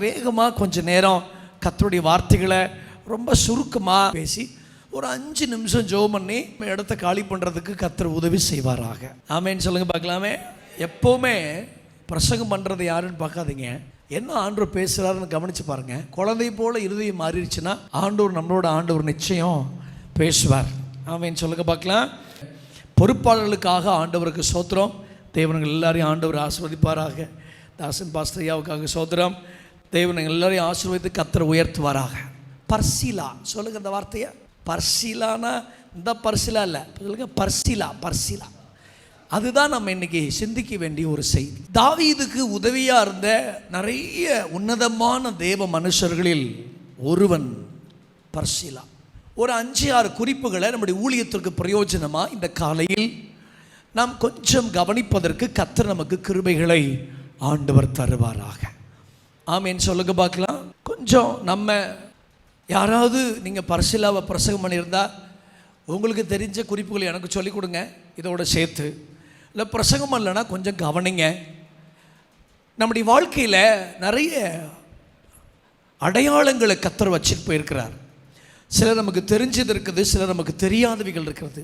வேகமாக கொஞ்ச நேரம் கர்த்தருடைய வார்த்தைகளை ரொம்ப சுருக்கமாக பேசி ஒரு 5 நிமிஷம் ஜெபம் பண்ணி இடத்த காலி பண்ணுறதுக்கு கர்த்தர் உதவி செய்வாராக. ஆமேன்னு சொல்லுங்கள் பார்க்கலாமே. எப்போவுமே பிரசங்கம் பண்ணுறது யாருன்னு பார்க்காதீங்க, என்ன ஆண்டவர் பேசுகிறாருன்னு கவனித்து பாருங்கள். குழந்தை போல் இருதயம் மாறிடுச்சுன்னா நம்மளோட ஆண்டவர் நிச்சயம் பேசுவார். ஆமேன்னு சொல்லுங்க பார்க்கலாம். பொறுப்பாளர்களுக்காக ஆண்டவருக்கு சோத்திரம். தேவனங்கள் எல்லாரையும் ஆண்டவர் ஆசீர்வதிப்பாராக. தாசன் பாஸ்டர் ஐயாவுக்காக சோத்திரம். தேவனங்கள் எல்லாரையும் ஆசீர்வதித்து கர்த்தர் உயர்த்துவாராக. பர்சிலா சொல்லுங்க இந்த வார்த்தையை. பர்சிலானா இந்த பர்சிலா இல்லை, சொல்லுங்க பர்சிலா. பர்சிலா அதுதான் நம்ம இன்னைக்கு சிந்திக்க வேண்டிய ஒரு செய்தி. தாவீதுக்கு உதவியாக இருந்த நிறைய உன்னதமான தேவ மனுஷர்களில் ஒருவன் பர்சிலா. ஒரு 5-6 குறிப்புகளை நம்முடைய ஊழியத்திற்கு பிரயோஜனமாக இந்த காலையில் நாம் கொஞ்சம் கவனிப்பதற்கு கர்த்தர் நமக்கு கிருபைகளை ஆண்டவர் தருவாராக. ஆமேன்னு சொல்லுங்க பார்க்கலாம். கொஞ்சம் நம்ம யாராவது நீங்கள் பர்சிலாவை பிரசங்கம் பண்ணியிருந்தா உங்களுக்கு தெரிஞ்ச குறிப்புகளை எனக்கு சொல்லிக் கொடுங்க இதோட சேர்த்து. இல்லை பிரசங்கம் இல்லைன்னா கொஞ்சம் கவனிங்க. நம்முடைய வாழ்க்கையில் நிறைய அடையாளங்களை கர்த்தர் வச்சுட்டு போயிருக்கிறார். சில நமக்கு தெரிஞ்சது இருக்குது, சில நமக்கு தெரியாதவைகள் இருக்கிறது.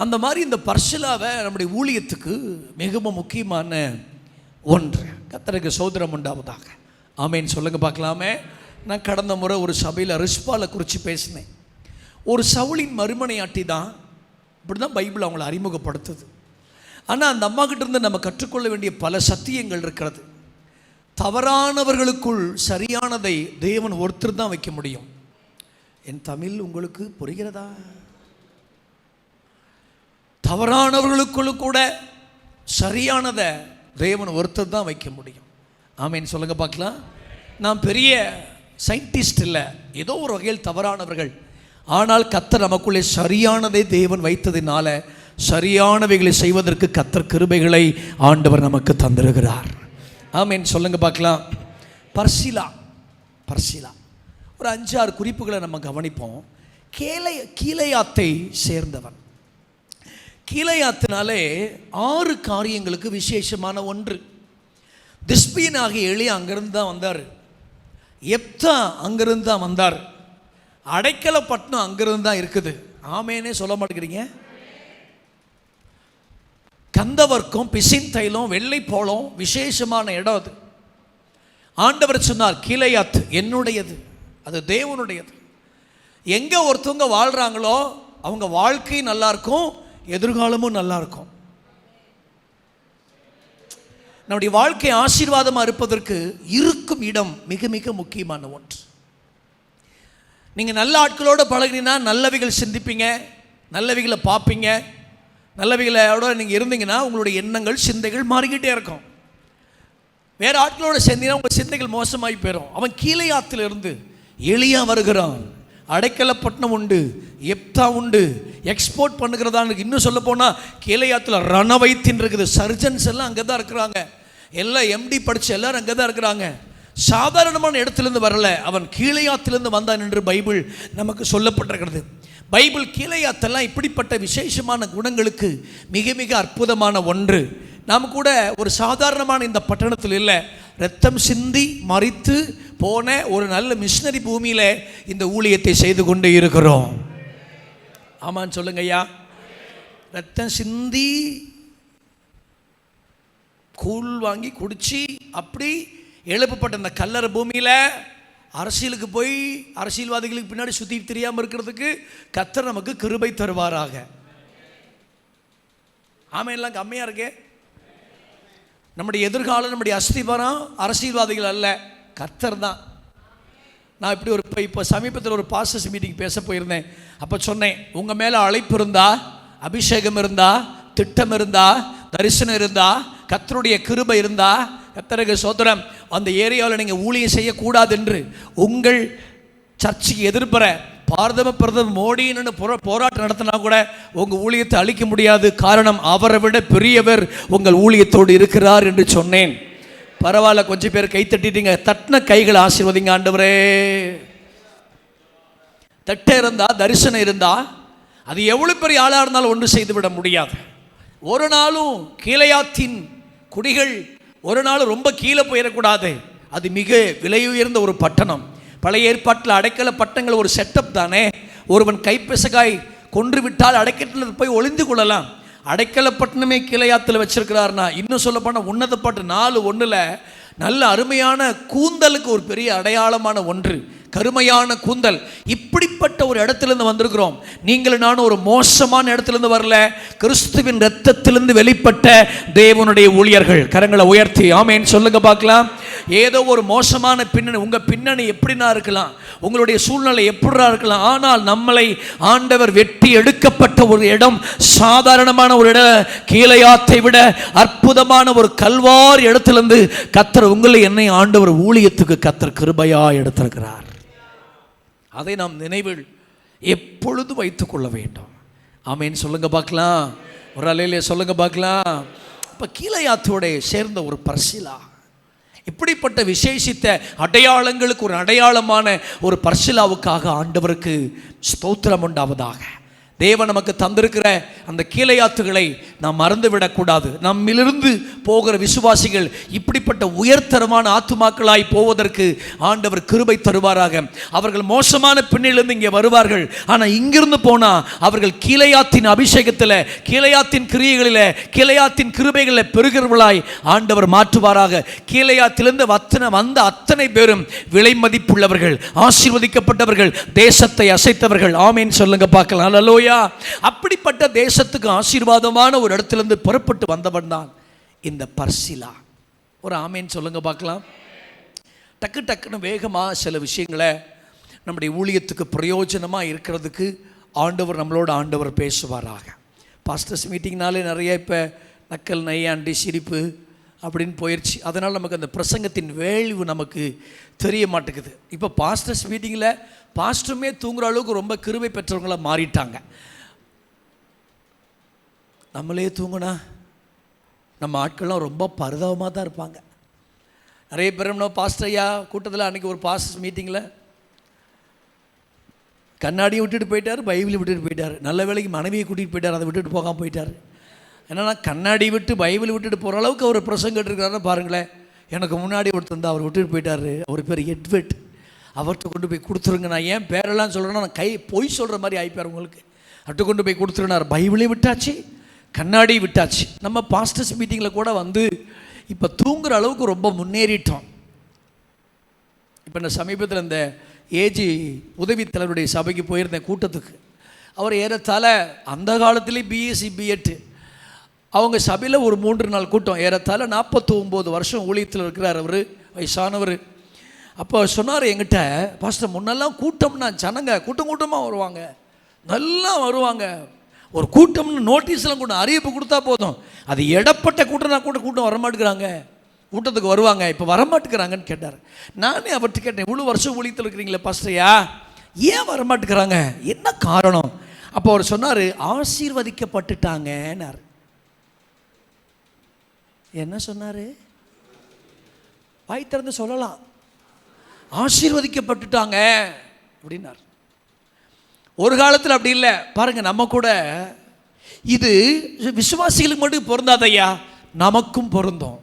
அந்த மாதிரி இந்த பர்சிலாவை நம்முடைய ஊழியத்துக்கு மிகவும் முக்கியமான ஒன்று. கர்த்தருக்கு சோதரம் உண்டாவதாக. ஆமேன்னு சொல்லுங்க பார்க்கலாமே. நான் கடந்த முறை ஒரு சபையில் ரிஸ்பாலை குறித்து பேசினேன். ஒரு சவுலின் மறுமனையாட்டி தான், இப்படி தான் பைபிள் அவங்களை அறிமுகப்படுத்துது. ஆனால் அந்த அம்மா கிட்ட இருந்து நம்ம கற்றுக்கொள்ள வேண்டிய பல சத்தியங்கள் இருக்கிறது. தவறானவர்களுக்குள் சரியானதை தேவன் ஒருத்தர் தான் வைக்க முடியும். என் தமிழ் உங்களுக்கு புரிகிறதா? தவறானவர்களுக்குள்ள கூட சரியானதை தேவன் ஒருத்தர் தான் வைக்க முடியும். ஆமேன்னு சொல்லுங்க பார்க்கலாம். நான் பெரிய சயின்டிஸ்ட் இல்லை, ஏதோ ஒரு வகையில் தவறானவர்கள். ஆனால் கர்த்தர் நமக்குள்ளே சரியானதை தேவன் வைத்ததினால சரியானவைகளை செய்வதற்கு கர்த்தர் கிருபைகளை ஆண்டவர் நமக்கு தந்திருக்கிறார். ஆமேன்னு சொல்லுங்க பார்க்கலாம். பர்சிலா. பர்சிலா ஒரு 5-6 குறிப்புகளை நம்ம கவனிப்போம். கீலேயாத்தை சேர்ந்தவன். கீலேயாத்தினாலே 6 காரியங்களுக்கு விசேஷமான ஒன்று. திஸ்பியன் ஆகிய எலியா அங்கிருந்து தான் வந்தார். எப்தா அங்கிருந்து தான் வந்தார். அடைக்கலப்பட்டினம் அங்கிருந்து தான் இருக்குது. ஆமேனே சொல்ல மாட்டேங்கிறீங்க. கந்தவர்க்கம், பிசின் தைலம், வெள்ளை போலம் விசேஷமான இடம் அது. ஆண்டவர் சொன்னார், கீலேயாத் என்னுடையது, அது தேவனுடையது. எங்கே ஒருத்தவங்க வாழ்கிறாங்களோ அவங்க வாழ்க்கை நல்லா இருக்கும், எதிர்காலமும் நல்லா இருக்கும். நம்முடைய வாழ்க்கை ஆசீர்வாதமாக இருப்பதற்கு இருக்கும் இடம் மிக மிக முக்கியமான ஒன்று. நீங்கள் நல்ல ஆட்களோடு பழகினா நல்லவைகள் சிந்திப்பீங்க, நல்லவைகளை பார்ப்பீங்க. நல்லவைகளோட நீங்கள் இருந்தீங்கன்னா உங்களுடைய எண்ணங்கள் சிந்தைகள் மாறிக்கிட்டே இருக்கும். வேறு ஆட்களோட சேர்ந்தீங்கன்னா உங்கள் சிந்தைகள் மோசமாகி போயிடும். அவன் கீலேயாத்திலிருந்து எலியா வருகிறான். அடைக்கலப்பட்டினம் உண்டு, எப்தா உண்டு, எக்ஸ்போர்ட் பண்ணுகிறதா. இன்னும் சொல்ல போனால் கீலேயாத்தில் ரணவைத்தின் இருக்குது. சர்ஜன்ஸ் எல்லாம் அங்கே தான் இருக்கிறாங்க. எல்லாம் எம்டி படித்த எல்லாரும் அங்கே தான் இருக்கிறாங்க. சாதாரணமான இடத்துலேருந்து வரல, அவன் கீலேயாத்திலிருந்து வந்தான் என்று பைபிள் நமக்கு சொல்லப்பட்டிருக்கிறது. பைபிள் கீலேயாத்தெல்லாம் இப்படிப்பட்ட விசேஷமான குணங்களுக்கு மிக மிக அற்புதமான ஒன்று. நாம் கூட ஒரு சாதாரணமான இந்த பட்டணத்தில் இல்லை, ரத்தம் சிந்தி மரித்து போன ஒரு நல்ல மிஷனரி பூமியில் இந்த ஊழியத்தை செய்து கொண்டு இருக்கிறோம். ஆமான்னு சொல்லுங்க ஐயா. ரத்தம் சிந்தி கூழ் வாங்கி குடிச்சு அப்படி எழுப்பப்பட்ட இந்த கல்லறை பூமியில் அரசியலுக்கு போய் அரசியல்வாதிகளுக்கு பின்னாடி சுற்றி தெரியாமல் இருக்கிறதுக்கு கர்த்தர் நமக்கு கிருபை தருவாராக. ஆமாம், எல்லாம் கம்மியாக இருக்கே. நம்முடைய எதிர்காலம், நம்முடைய அஸ்திபாரம் அரசியல்வாதிகள் அல்ல, கர்த்தர் தான். நான் இப்படி இப்போ சமீபத்தில் ஒரு பாஸ்டர்ஸ் மீட்டிங் பேச போயிருந்தேன். அப்போ சொன்னேன், உங்கள் மேலே அழைப்பு இருந்தா, அபிஷேகம் இருந்தா, திட்டம் இருந்தா, தரிசனம் இருந்தா, கர்த்தருடைய கிருபை இருந்தா, கர்த்தருக்கு சோத்திரம், அந்த ஏரியாவில் நீங்கள் ஊழியம் செய்யக்கூடாது என்று உங்கள் சர்ச்சுக்கு எதிர்ப்புற பிரதமர் மோடின்னு போராட்டம் நடத்தினா கூட உங்கள் ஊழியத்தை அழிக்க முடியாது. காரணம், அவரை விட பெரியவர் உங்கள் ஊழியத்தோடு இருக்கிறார் என்று சொன்னேன். பரவாயில்ல, கொஞ்சம் பேர் கை தட்டிட்டீங்க. தட்டின கைகளை ஆசீர்வதிங்க ஆண்டவரே. தட்ட இருந்தா, தரிசனம் இருந்தா, அது எவ்வளோ பெரிய ஆளாக இருந்தாலும் ஒன்று செய்து விட முடியாது. ஒரு நாளும் கீலேயாத்தின் குடிகள் ஒரு நாள் ரொம்ப கீழே போயிடக்கூடாது. அது மிக விலை உயர்ந்த ஒரு பட்டணம். பழைய ஏற்பாட்டில் அடைக்கல பட்டணங்கள் ஒரு செட்டப் தானே. ஒருவன் கைப்பெசகாய் கொன்று விட்டால் அடைக்கலத்தில் போய் ஒளிந்து கொள்ளலாம். அடைக்கல பட்டணமே கீழையாத்தில் வச்சிருக்கிறார்னா, இன்னும் சொல்ல போனால் உன்னத பாட்டு 4:1 நல்ல அருமையான கூந்தலுக்கு ஒரு பெரிய அடையாளமான ஒன்று கருமையான கூந்தல். இப்படிப்பட்ட ஒரு இடத்திலிருந்து வந்திருக்கிறோம். நீங்கள் நானும் ஒரு மோசமான இடத்திலிருந்து வரல, கிறிஸ்துவின் இரத்தத்திலிருந்து வெளிப்பட்ட தேவனுடைய ஊழியர்கள். கரங்களை உயர்த்தி ஆமென் சொல்லுங்க பார்க்கலாம். ஏதோ ஒரு மோசமான பின்னணி, உங்கள் பின்னணி எப்படின்னா இருக்கலாம், உங்களுடைய சூழ்நிலை எப்படினா இருக்கலாம், ஆனால் நம்மளை ஆண்டவர் வெட்டி எடுக்கப்பட்ட ஒரு இடம் சாதாரணமான ஒரு இடம், கீழையாத்தை விட அற்புதமான ஒரு கல்வார் இடத்திலிருந்து கர்த்தர் உங்களை என்னை ஆண்டவர் ஊழியத்துக்கு கர்த்தர் கிருபையா எடுத்திருக்கிறார். அதை நாம் நினைவில் எப்பொழுது வைத்துக் கொள்ள வேண்டும். ஆமென் சொல்லுங்க பார்க்கலாம். ஒரு அலையிலே சொல்லுங்க பார்க்கலாம். இப்போ கீழையாத்தோட சேர்ந்த ஒரு பர்சிலா, இப்படிப்பட்ட விசேஷித்த அடையாளங்களுக்கு ஒரு அடையாளமான ஒரு பர்சிலாவுக்காக ஆண்டவருக்கு ஸ்தோத்திரம் உண்டாவதாக. தேவன் நமக்கு தந்திருக்கிற அந்த கீழையாத்துகளை நாம் மறந்துவிடக்கூடாது. நம்மிலிருந்து போகிற விசுவாசிகள் இப்படிப்பட்ட உயர்தரமான ஆத்துமாக்களாய் போவதற்கு ஆண்டவர் கிருபை தருவாராக. அவர்கள் மோசமான பின்னிலிருந்து இங்கே வருவார்கள், ஆனால் இங்கிருந்து போனால் அவர்கள் கீழையாத்தின் அபிஷேகத்தில், கீழையாத்தின் கிரியைகளில், கீழையாத்தின் கிருபைகளில் பெறுகிறவர்களாய் ஆண்டவர் மாற்றுவாராக. கீழையாத்திலிருந்து வந்த அத்தனை பேரும் விலை மதிப்புள்ளவர்கள், ஆசீர்வதிக்கப்பட்டவர்கள், தேசத்தை அசைத்தவர்கள். ஆமேன் சொல்லுங்க பார்க்கலாம். அல்லேலூயா. அப்படிப்பட்ட தேசத்துக்கு ஆசீர்வாதமான ஒரு இடத்திலிருந்து புறப்பட்டு வந்தவன் தான் இந்த பர்சிலா. ஒரு ஆமேன் சொல்லுங்க பார்க்கலாம். டக்கு டக்குன்னு வேகமாக சில விஷயங்களை நம்முடைய ஊழியத்துக்கு பிரயோஜனமாக இருக்கிறதுக்கு நம்மளோட பேசுவாராக. பாஸ்டர்ஸ் மீட்டிங்னாலே நிறைய இப்போ நக்கல் நையாண்டி சிரிப்பு அப்படின்னு போயிடுச்சு. அதனால் நமக்கு அந்த பிரசங்கத்தின் வேல்யூ நமக்கு தெரிய மாட்டேங்குது. இப்போ பாஸ்டர்ஸ் மீட்டிங்கில் பாஸ்டருமே தூங்குற அளவுக்கு ரொம்ப கிருபை பெற்றவங்களாக மாறிட்டாங்க. நம்மளே தூங்குனா நம்ம ஆட்கள்லாம் ரொம்ப பரிதாபமாக தான் இருப்பாங்க. நிறைய பேர் நம்ம பாஸ்டர் ஐயா கூட்டத்தில் அன்றைக்கி ஒரு பாஸ்டர்ஸ் மீட்டிங்கில் கண்ணாடியை விட்டுட்டு போயிட்டார், பைபிளை விட்டுட்டு போயிட்டார். நல்ல வேளைக்கு மனைவியை கூட்டிகிட்டு போயிட்டார், அதை விட்டுட்டு போகாமல் போயிட்டார். என்னன்னா கண்ணாடி விட்டு பைபிள் விட்டுட்டு போகிற அளவுக்கு அவர் பிரசங்கம் கேட்டுருக்காருன்னு பாருங்களேன். எனக்கு முன்னாடி ஒருத்தர் தான், அவர் விட்டுட்டு போயிட்டார். அவர் பேர் எட்வெட். அவர்கிட்ட கொண்டு போய் கொடுத்துருங்க. நான் ஏன் பேரெல்லாம் சொல்கிறேன்னா நான் பொய் சொல்கிற மாதிரி ஆகிப்பார் உங்களுக்கு. அவர்கிட்ட கொண்டு போய் கொடுத்துருனார். பைபிளே விட்டாச்சு, கண்ணாடி விட்டாச்சு. நம்ம பாஸ்டர்ஸ் மீட்டிங்கில் கூட வந்து இப்போ தூங்குற அளவுக்கு ரொம்ப முன்னேறிட்டோம். இப்போ இந்த சமீபத்தில் இந்த ஏஜி உதவி தலைவருடைய சபைக்கு போயிருந்தேன் கூட்டத்துக்கு. அவர் ஏறத்தாழ அந்த காலத்திலே பிஎஸ்சி பிஎட் அவங்க சபையில் ஒரு 3 நாள் கூட்டம். ஏறத்தாழ 49 வருஷம் ஊழியத்தில் இருக்கிறார் அவர், வயசானவர். அப்போ சொன்னார் என்கிட்ட, பாஸ்டர் முன்னெல்லாம் கூட்டம்னா ஜனங்க கூட்டமாக வருவாங்க, நல்லா வருவாங்க. ஒரு கூட்டம்னு நோட்டீஸ்லாம் கூட அறிவிப்பு கொடுத்தா போதும், அது இடப்பட்ட கூட்டம்னா கூட்டம் வரமாட்டேங்கிறாங்க, கூட்டத்துக்கு வருவாங்க, இப்போ வரமாட்டேங்கிறாங்கன்னு கேட்டார். நானே அவர்கிட்ட கேட்டேன், இவ்வளோ வருஷம் ஊழியத்தில் இருக்கிறீங்களே பாஸ்டர்யா, ஏன் வரமாட்டேங்கிறாங்க, என்ன காரணம்? அப்போ அவர் சொன்னார், ஆசீர்வதிக்கப்பட்டுட்டாங்கன்னார். என்ன சொன்னார்? வாய் திறந்து சொல்லலாம், ஆசீர்வதிக்கப்பட்டுட்டாங்க அப்படின்னார். ஒரு காலத்தில் அப்படி இல்லை பாருங்க. நம்ம கூட இது விசுவாசிகளுக்கு மட்டும் பொருந்தாதையா, நமக்கும் பொருந்தும்.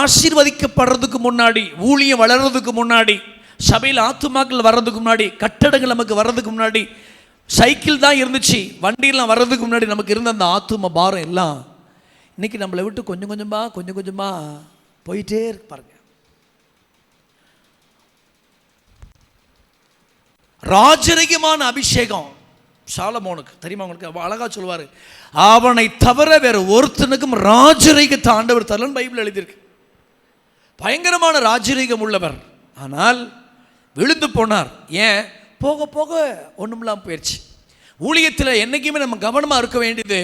ஆசீர்வதிக்கப்படுறதுக்கு முன்னாடி, ஊழியம் வளர்றதுக்கு முன்னாடி, சபையில் ஆத்துமாக்கள் வர்றதுக்கு முன்னாடி, கட்டடங்கள் நமக்கு வர்றதுக்கு முன்னாடி, சைக்கிள் தான் இருந்துச்சு, வண்டியெல்லாம் வர்றதுக்கு முன்னாடி நமக்கு இருந்த அந்த ஆத்தும பாரம் எல்லாம் இன்னைக்கு நம்மளை விட்டு கொஞ்சம் கொஞ்சமாக போயிட்டே இருக்கு பாருங்க. ராஜரிகமான அபிஷேகம் சாலமோனுக்கு தெரியுமா உங்களுக்கு? அழகா சொல்லுவார், அவனை தவிர வேற ஒருத்தனுக்கும் ராஜரிகத்தை ஆண்டவர் தரலன்னு பைபிள் எழுதியிருக்கு. பயங்கரமான ராஜரிகம் உள்ளவர், ஆனால் விழுந்து போனார். ஏன்? போக போக ஒன்றுமில்லாமல் போயிடுச்சு. ஊழியத்தில் என்றைக்குமே நம்ம கவனமாக இருக்க வேண்டியது,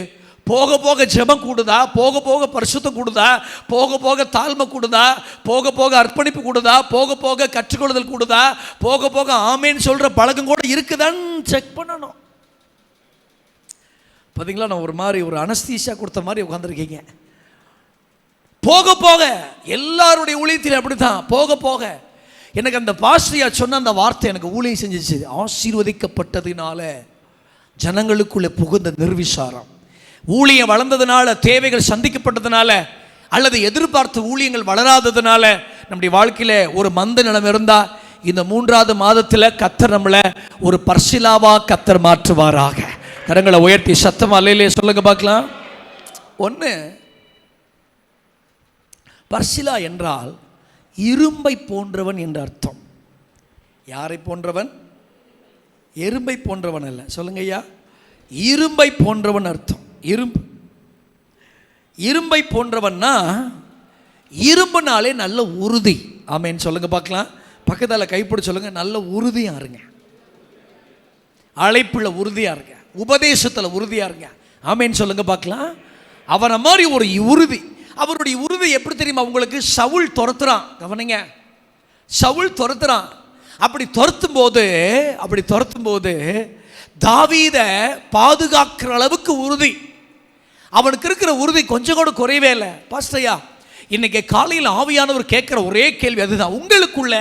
போக போக ஜெபம் கூடுதா, போக போக பரிசுத்தம் கூடுதா, போக போக தாழ்மை கூடுதா, போக போக அர்ப்பணிப்பு கூடுதா, போக போக கற்றுக்கொள்ளுதல் கூடுதா, போக போக ஆமேன்னு சொல்கிற பழக்கம் கூட இருக்குதான்னு செக் பண்ணணும். பார்த்தீங்களா, நான் ஒரு அனஸ்தீசியா கொடுத்த மாதிரி உட்காந்துருக்கீங்க. போக போக எல்லாருடைய ஊழியத்தில் அப்படி தான். போக போக எனக்கு அந்த பாஸ்ரியா சொன்ன அந்த வார்த்தை எனக்கு ஊழியம் செஞ்சிச்சு. ஆசீர்வதிக்கப்பட்டதுனால ஜனங்களுக்குள்ளே புகுந்த நிர்விசாரம், ஊழியம் வளர்ந்ததுனால, தேவைகள் சந்திக்கப்பட்டதுனால, அல்லது எதிர்பார்த்த ஊழியங்கள் வளராததுனால நம்முடைய வாழ்க்கையில் ஒரு மந்த நிலம் இருந்தால் இந்த 3வது மாதத்தில் கர்த்தர் நம்மளை ஒரு பர்சிலாவா கர்த்தர் மாற்றுவாராக. கரங்களை உயர்த்தி சத்தமா அல்லேலூயா சொல்லுங்க பார்க்கலாம். ஒன்று, பர்சிலா என்றால் இரும்பை போன்றவன் என்ற அர்த்தம். யாரை போன்றவன்? எறும்பை போன்றவன் அல்ல. சொல்லுங்க ஐயா, இரும்பை போன்றவன் அர்த்தம். இரும்பை போன்றவன்னா இரும்புனாலே நல்ல உறுதி. ஆமேன்னு சொல்லுங்க பார்க்கலாம். பக்கத்தால் கைப்பிடி சொல்லுங்க, நல்ல உறுதியாக இருங்க, அழைப்புல உறுதியாக இருங்க, உபதேசத்தில் உறுதியாக இருங்க. ஆமேன்னு சொல்லுங்க பார்க்கலாம். அவரை மாதிரி ஒரு உறுதி. அவருடைய உறுதி எப்படி தெரியுமா உங்களுக்கு? சவுல் துரத்துறான். கவனிங்க, சவுல் துரத்துறான். அப்படி துரத்தும் போது தாவீதை பாதுகாக்கிற அளவுக்கு உறுதி. அவனுக்கு இருக்கிற உறுதி கொஞ்சம் கூட குறையவே இல்லை. பாஸ்டர்யா, இன்னைக்கு காலையில் ஆவியானவர் கேட்குற ஒரே கேள்வி அதுதான். உங்களுக்குள்ள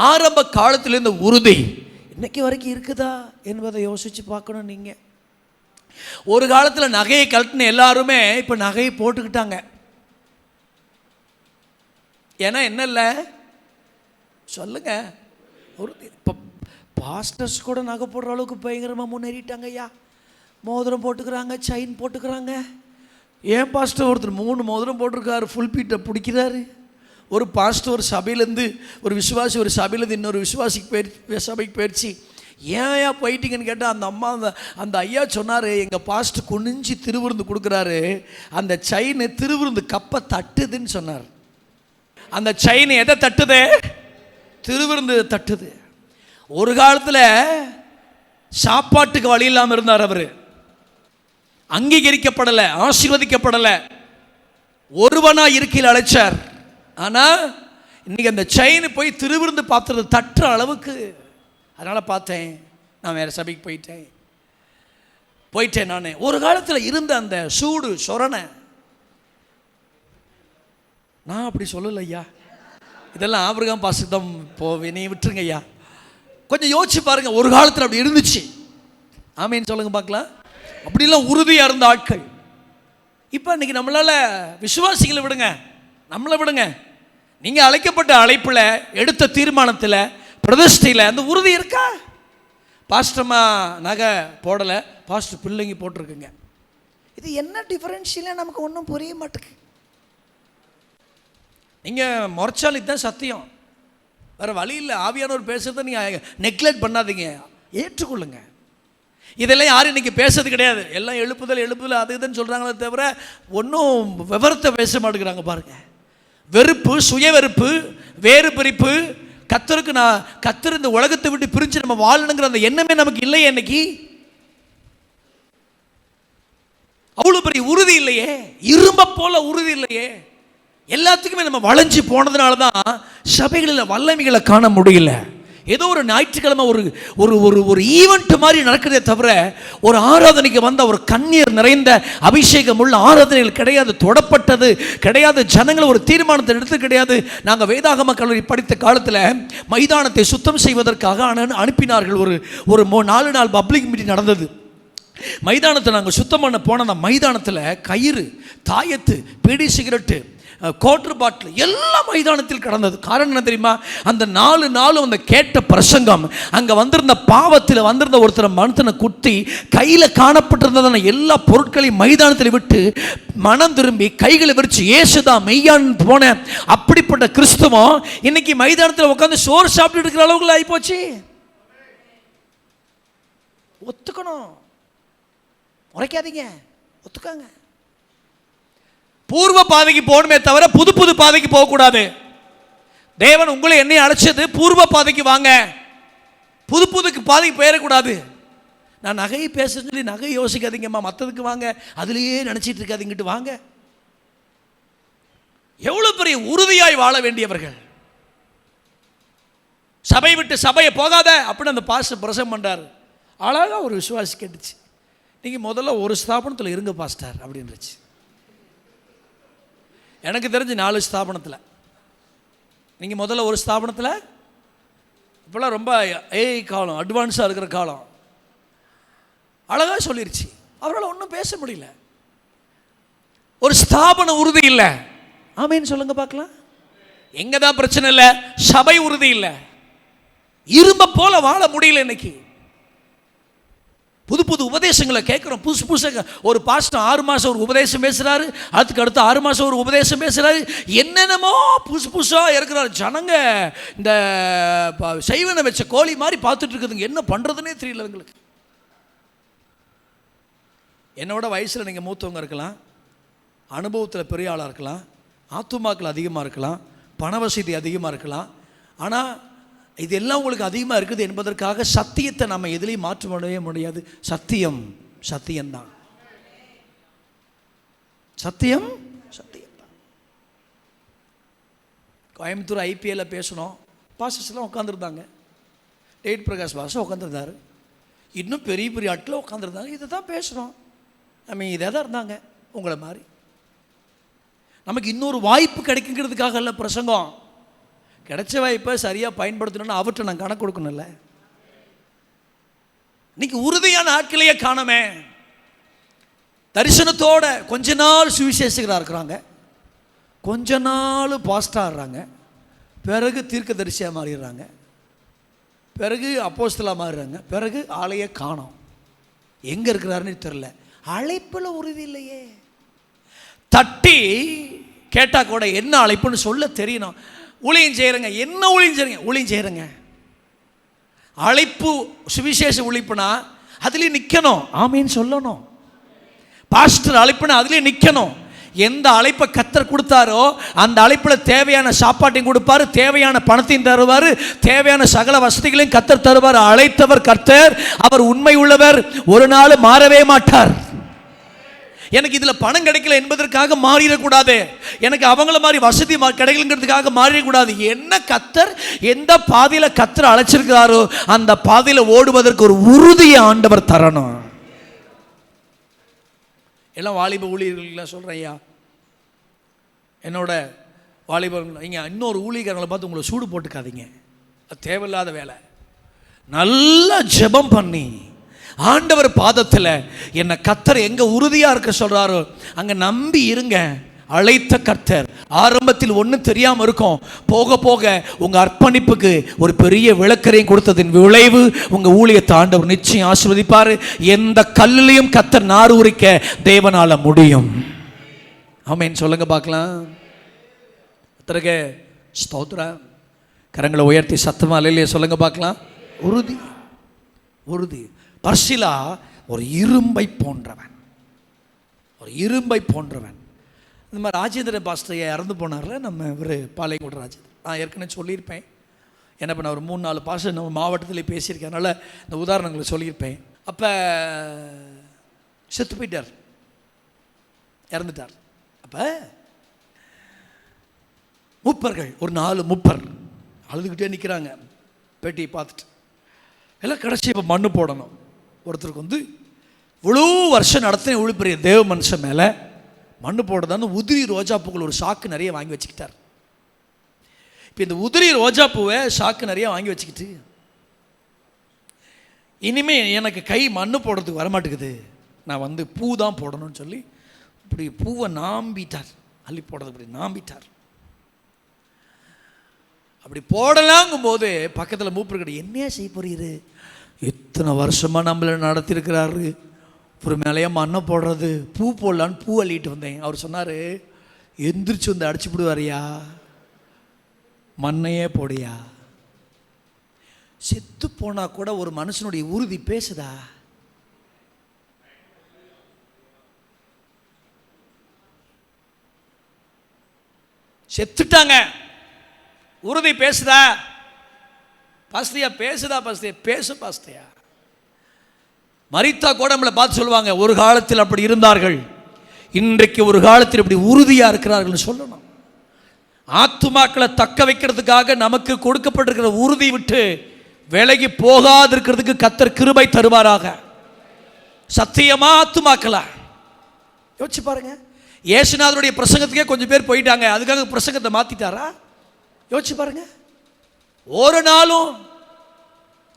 ஆரம்ப காலத்தில் இருந்த உறுதி இன்னைக்கு வரைக்கும் இருக்குதா என்பதை யோசிச்சு பார்க்கணும். நீங்கள் ஒரு காலத்தில் நகையை கழட்டின எல்லாருமே இப்போ நகையை போட்டுக்கிட்டாங்க. ஏன்னா என்ன இல்லை சொல்லுங்க, ஒரு இப்போ பாஸ்டர்ஸ் கூட நகை போடுற அளவுக்கு பயங்கரமாக முன்னேறிட்டாங்க ஐயா. மோதிரம் போட்டுக்கிறாங்க, செயின் போட்டுக்கிறாங்க. ஏன் பாஸ்டர் ஒருத்தர் 3 மோதிரம் போட்டிருக்காரு, ஃபுல் பீட்டை பிடிக்கிறாரு. ஒரு பாஸ்டர் ஒரு சபையிலேருந்து ஒரு விசுவாசி ஒரு சபையிலேருந்து இன்னொரு சபைக்கு போயிடுச்சு. ஏன் போயிட்டீங்கன்னு கேட்டால் அந்த ஐயா சொன்னார், எங்கள் பாஸ்டர் குனிஞ்சு திருவிருந்து கொடுக்குறாரு, அந்த செயின் திருவிருந்து கப்பை தட்டுதுன்னு சொன்னார். அந்த செயின் எதை தட்டுது? திருவிருந்து தட்டுது. ஒரு காலத்தில் சாப்பாட்டுக்கு வழி இல்லாமல் இருந்தார். அவர் அங்கீகரிக்கப்படலை, ஆசீர்வதிக்கப்படலை, ஒருவனா இருக்கையில் அழைச்சார். ஆனால் இன்னைக்கு அந்த செயின் போய் திருவிருந்து பார்த்துறது தட்டுற அளவுக்கு. அதனால் பார்த்தேன், நான் வேறு சபைக்கு போயிட்டேன். நான் ஒரு காலத்தில் இருந்த அந்த சூடு சொரணை நான் அப்படி சொல்லலை ஐயா. இதெல்லாம் ஆபிரகாம் பாசுதான் போவேன், நீ விட்டுருங்க ஐயா. கொஞ்சம் யோசிச்சு பாருங்க, ஒரு காலத்தில் அப்படி இருந்துச்சு. ஆமேன்னு சொல்லுங்க பார்க்கலாம். அப்படிலாம் உறுதியாக இருந்த ஆட்கள். இப்போ இன்னைக்கு நம்மளால் விசுவாசிகளை விடுங்க, நம்மளை விடுங்க, நீங்கள் அழைக்கப்பட்ட அழைப்பில் எடுத்த தீர்மானத்தில் பிரதிஷ்டையில் அந்த உறுதி இருக்கா? பாஸ்டர்மா நகை போடலை, பாஸ்டர் பிள்ளைங்க போட்டிருக்குங்க. இது என்ன டிஃபரன்ஷியல் நமக்கு ஒன்றும் புரிய மாட்டேங்குது. நீங்கள் முறைச்சாலி தான் சத்தியம், வேறு வழி இல்லை. ஆவியானவர் பேசுறதை நீங்கள் நெக்லெக்ட் பண்ணாதீங்க, ஏற்றுக்கொள்ளுங்க. இதெல்லாம் யாரும் இன்றைக்கி பேசுறது கிடையாது. எல்லாம் எழுப்புதல் அது இதுன்னு சொல்கிறாங்களே தவிர ஒன்றும் விவரத்தை பேச மாட்டேங்கிறாங்க. பாருங்கள், வெறுப்பு, சுய வெறுப்பு, வேறு பிரிப்பு, கத்தர் இந்த உலகத்தை விட்டு பிரிஞ்சு நம்ம வாழணுங்கிற அந்த எண்ணமே நமக்கு இல்லையே. இன்னைக்கு அவ்வளோ பெரிய உறுதி இல்லையே, இரும்ப போல உறுதி இல்லையே. எல்லாத்துக்குமே நம்ம வளைஞ்சு போனதுனால தான் சபைகளில் வல்லமைகளை காண முடியல. ஏதோ ஒரு ஞாயிற்றுக்கிழமை ஒரு ஈவெண்ட் மாதிரி நடக்கிறதே தவிர ஒரு ஆராதனைக்கு வந்த ஒரு கண்ணீர் நிறைந்த அபிஷேகம் உள்ள ஆராதனைகள் கிடையாது, தொடப்பட்டது கிடையாது, ஜனங்கள் ஒரு தீர்மானத்தை எடுத்து கிடையாது. நாங்கள் வேதாகம கல்லூரி படித்த காலத்தில் மைதானத்தை சுத்தம் செய்வதற்காக அனுப்பினார்கள். ஒரு 4 நாள் பப்ளிக் மீட்டிங் நடந்தது. மைதானத்தை நாங்கள் சுத்தம் பண்ண போன அந்த மைதானத்தில் கயிறு, தாயத்து, பீடி சிகரெட்டு, கோட்டர் பாட்டில் எல்லாம் மைதானத்தில் கடந்தது. காரணம் என்ன தெரியுமா? அந்த 4 நாளும் அந்த கேட்ட பிரசங்கம், அங்கே வந்திருந்த பாவத்தில் வந்திருந்த ஒருத்தர் மனுஷனை குத்தி கையில் காணப்பட்டிருந்ததான எல்லா பொருட்களையும் மைதானத்தில் விட்டு மனம் திரும்பி கைகளை விரிச்சு ஏசுதான் மெய்யான்னு போன அப்படிப்பட்ட கிறிஸ்துவம் இன்னைக்கு மைதானத்தில் உட்காந்து சோறு சாப்பிட்டு இருக்கிற அளவுக்கு ஆகிப்போச்சு. ஒத்துக்கணும், உரைக்காதீங்க, ஒத்துக்காங்க. பூர்வ பாதைக்கு போகணுமே தவிர புது பாதைக்கு போகக்கூடாது. தேவன் உங்களை என்னை அழைச்சது பூர்வ பாதைக்கு வாங்க, புதுக்கு பாதைக்கு போயிடக்கூடாது. நான் நகையை பேச சொல்லி நகை யோசிக்காதீங்கம்மா, மற்றதுக்கு வாங்க, அதுலேயே நினச்சிட்டு இருக்காதீங்கிட்டு வாங்க. எவ்வளோ பெரிய உறுதியாய் வாழ வேண்டியவர்கள். சபை விட்டு சபையை போகாத அப்படின்னு அந்த பாஸ்டர் பிரசங்கம் பண்ணுறாரு. அழகாக ஒரு விசுவாசி கேட்டுச்சு, நீங்கள் முதல்ல ஒரு ஸ்தாபனத்தில் இருங்க பாஸ்டர் அப்படின்னுச்சு. எனக்கு தெரிஞ்சு 4 ஸ்தாபனத்தில், நீங்கள் முதல்ல ஒரு ஸ்தாபனத்தில், இப்போலாம் ரொம்ப காலம், அட்வான்ஸாக இருக்கிற காலம், அழகாக சொல்லிருச்சு. அவரால் ஒன்றும் பேச முடியல. ஒரு ஸ்தாபன உறுதி இல்லை. ஆமேன்னு சொல்லுங்க பார்க்கலாம். எங்க தான் பிரச்சனை இல்லை, சபை உறுதி இல்லை. இரும்ப போல வாழ முடியல. இன்னைக்கு புது புது உபதேசங்களை கேட்குறோம். புதுசு புதுசாக ஒரு பாஸ்டர் 6 மாதம் ஒரு உபதேசம் பேசுகிறாரு, அதுக்கு அடுத்து 6 மாதம் ஒரு உபதேசம் பேசுகிறாரு, என்னென்னமோ புதுசு புதுசாக இருக்கிறாரு. ஜனங்க இந்த செய்வனை வச்ச கோழி மாதிரி பார்த்துட்டு இருக்குதுங்க. என்ன பண்ணுறதுனே தெரியல எங்களுக்கு. என்னோட வயசில் நீங்கள் மூத்தவங்க இருக்கலாம், அனுபவத்தில் பெரிய ஆளாக இருக்கலாம், ஆத்துமாக்கள் அதிகமாக இருக்கலாம், பண வசதி அதிகமாக இருக்கலாம். ஆனால் இதெல்லாம் உங்களுக்கு அதிகமாக இருக்குது என்பதற்காக சத்தியத்தை நம்ம எதுலேயும் மாற்றப்படவே முடியாது. சத்தியம் சத்தியம்தான். சத்தியம் சத்தியம்தான். கோயம்புத்தூர் ஐபிஎல்ல பேசணும், பாஸ்டர்ஸ்லாம் உட்காந்துருந்தாங்க. டேட் பிரகாஷ் பாஸ்டர் உட்காந்துருந்தாரு, இன்னும் பெரிய பெரிய ஆட்கள் உட்காந்துருந்தாங்க. இதை தான் பேசுகிறோம். நம்ம இதை தான் இருந்தாங்க. உங்களை மாதிரி நமக்கு இன்னொரு வாய்ப்பு கிடைக்குங்கிறதுக்காக இல்லை பிரசங்கம். கிடைச்ச வாய்ப்பை சரியாக பயன்படுத்தணும்னு அவற்றை நான் கணக்கு கொடுக்கணும்ல. இன்னைக்கு உறுதியான ஆட்களையே காணமே. தரிசனத்தோட கொஞ்ச நாள் சுவிசேஷகராக இருக்கிறாங்க, கொஞ்ச நாள் பாஸ்டா ஆடுறாங்க, பிறகு தீர்க்க தரிசியாக மாறிடுறாங்க, பிறகு அப்போஸ்தலா மாறுறாங்க, பிறகு ஆளையே காணோம். எங்கே இருக்கிறாருன்னு தெரியல. அழைப்பில் உறுதி இல்லையே. தட்டி கேட்டால் கூட என்ன அழைப்புன்னு சொல்ல தெரியணும். ஊழியம் செய்கிறேங்க, என்ன ஊழியம் செய்கிறீங்க? ஊழியம் செய்கிறேங்க. அழைப்பு சுவிசேஷ உழைப்புனா அதுலேயும் நிற்கணும், ஆமீன்னு சொல்லணும். பாஸ்டர் அழைப்புனா அதுலேயும் நிற்கணும். எந்த அழைப்பை கர்த்தர் கொடுத்தாரோ அந்த அழைப்பில் தேவையான சாப்பாட்டையும் கொடுப்பாரு, தேவையான பணத்தையும் தருவார், தேவையான சகல வசதிகளையும் கர்த்தர் தருவார். அழைத்தவர் கர்த்தர், அவர் உண்மை உள்ளவர், ஒரு நாள் மாறவே மாட்டார். எனக்கு இதில் பணம் கிடைக்கல என்பதற்காக மாறிடக்கூடாது, எனக்கு அவங்கள மாதிரி வசதி கிடைக்கலங்கிறதுக்காக மாறிடக்கூடாது. என்ன கர்த்தர் எந்த பாதையில் கர்த்தர் அழைச்சிருக்கிறாரோ அந்த பாதையில் ஓடுவதற்கு ஒரு உறுதியை ஆண்டவர் தரணும். எல்லாம் வாலிப ஊழியர்கள்லாம் சொல்கிறேன், ஐயா என்னோட வாலிபர்கள், இங்கே இன்னொரு ஊழியர்களை பார்த்து உங்களை சூடு போட்டுக்காதீங்க, அது தேவையில்லாத வேலை. நல்லா ஜெபம் பண்ணி ஆண்டவர் பாதத்தில் என்னை கர்த்தர் எங்கே உறுதியாக இருக்க சொல்கிறாரோ அங்கே நம்பி இருங்க. அழைத்த கர்த்தர் ஆரம்பத்தில் ஒன்றும் தெரியாமல் இருக்கும், போக போக உங்கள் அர்ப்பணிப்புக்கு ஒரு பெரிய விளக்கரையும் கொடுத்ததின் விளைவு உங்கள் ஊழியத்தை ஆண்டவர் நிச்சயம் ஆசீர்வதிப்பார். எந்த கல்லிலையும் கர்த்தர் நார் உரிக்க தேவனால முடியும். ஆமென் சொல்லுங்க பார்க்கலாம். கர்த்தருக்கு ஸ்தோத்திரம். கரங்களை உயர்த்தி சத்தமா அல்லேலூயா சொல்லுங்க பார்க்கலாம். உறுதி உறுதி. பர்சிலா ஒரு இரும்பை போன்றவன், ஒரு இரும்பை போன்றவன். இந்த மாதிரி ராஜேந்திர பாஸ்டர் இறந்து போனார்ல, நம்ம இவர் பாளையங்கோடு ராஜேந்திரன். நான் ஏற்கனவே சொல்லியிருப்பேன், என்ன பண்ண ஒரு 3-4 பாஸ்டர் நம்ம மாவட்டத்தில் பேசியிருக்கேன், அதனால் இந்த உதாரணங்களை சொல்லியிருப்பேன். அப்போ செத்து போயிட்டார், இறந்துட்டார். அப்போ மூப்பர்கள் ஒரு 4 மூப்பர் அழுதுகிட்டே நிற்கிறாங்க. பேட்டியை பார்த்துட்டு எல்லாம் கடைசி இப்போ மண்ணு போடணும். ஒருத்தருக்கு வந்து இவ்வளோ வருஷம் நடத்தின இவ்வளோ பெரிய தேவ மனுஷன் மேலே மண்ணு போடுறதான்னு உதிரி ரோஜா பூக்கள் ஒரு சாக்கு நிறைய வாங்கி வச்சுக்கிட்டார். இப்போ இந்த உதிரி ரோஜா பூவை சாக்கு நிறைய வாங்கி வச்சுக்கிட்டு இனிமேல் எனக்கு கை மண்ணு போடுறதுக்கு வரமாட்டேங்குது, நான் வந்து பூ தான் போடணும்னு சொல்லி இப்படி பூவை நாம்பிட்டார். அள்ளி போடுறது இப்படி நாம்பிட்டார். அப்படி போடலாங்கும் போது பக்கத்தில் மூப்பர்கிட்ட என்னையா செய்ய போறீரு, இத்தனை வருஷமாக நம்மளை நடத்திருக்கிறாரு, ஒரு மேலேயே மண்ணை போடுறது, பூ போடலான்னு பூ அள்ளிட்டு வந்தேன். அவர் சொன்னார், எந்திரிச்சு வந்து அடிச்சு விடுவாரியா, மண்ணையே போடியா. செத்து போனா கூட ஒரு மனுஷனுடைய உறுதி பேசுதா? செத்துட்டாங்க, உறுதி பேசுதா? பாஸ்தியா பேசுதா? பாஸ்தியா பேசு பாஸ்தியா. மரித்தா கூட நம்மளை பார்த்து சொல்லுவாங்க, ஒரு காலத்தில் அப்படி இருந்தார்கள், இன்றைக்கு ஒரு காலத்தில் இப்படி உறுதியாக இருக்கிறார்கள் சொல்லணும். ஆத்துமாக்களை தக்க வைக்கிறதுக்காக நமக்கு கொடுக்கப்பட்டிருக்கிற உறுதி விட்டு விலகி போகாதிருக்கிறதுக்கு கர்த்தர் கிருபை தருவாராக. சத்தியமா ஆத்துமாக்களா யோசிச்சு பாருங்க. இயேசுநாதருடைய பிரசங்கத்துக்கே கொஞ்சம் பேர் போயிட்டாங்க, அதுக்காக பிரசங்கத்தை மாத்திட்டாரா? யோசிச்சு பாருங்க. ஒரு நாளும்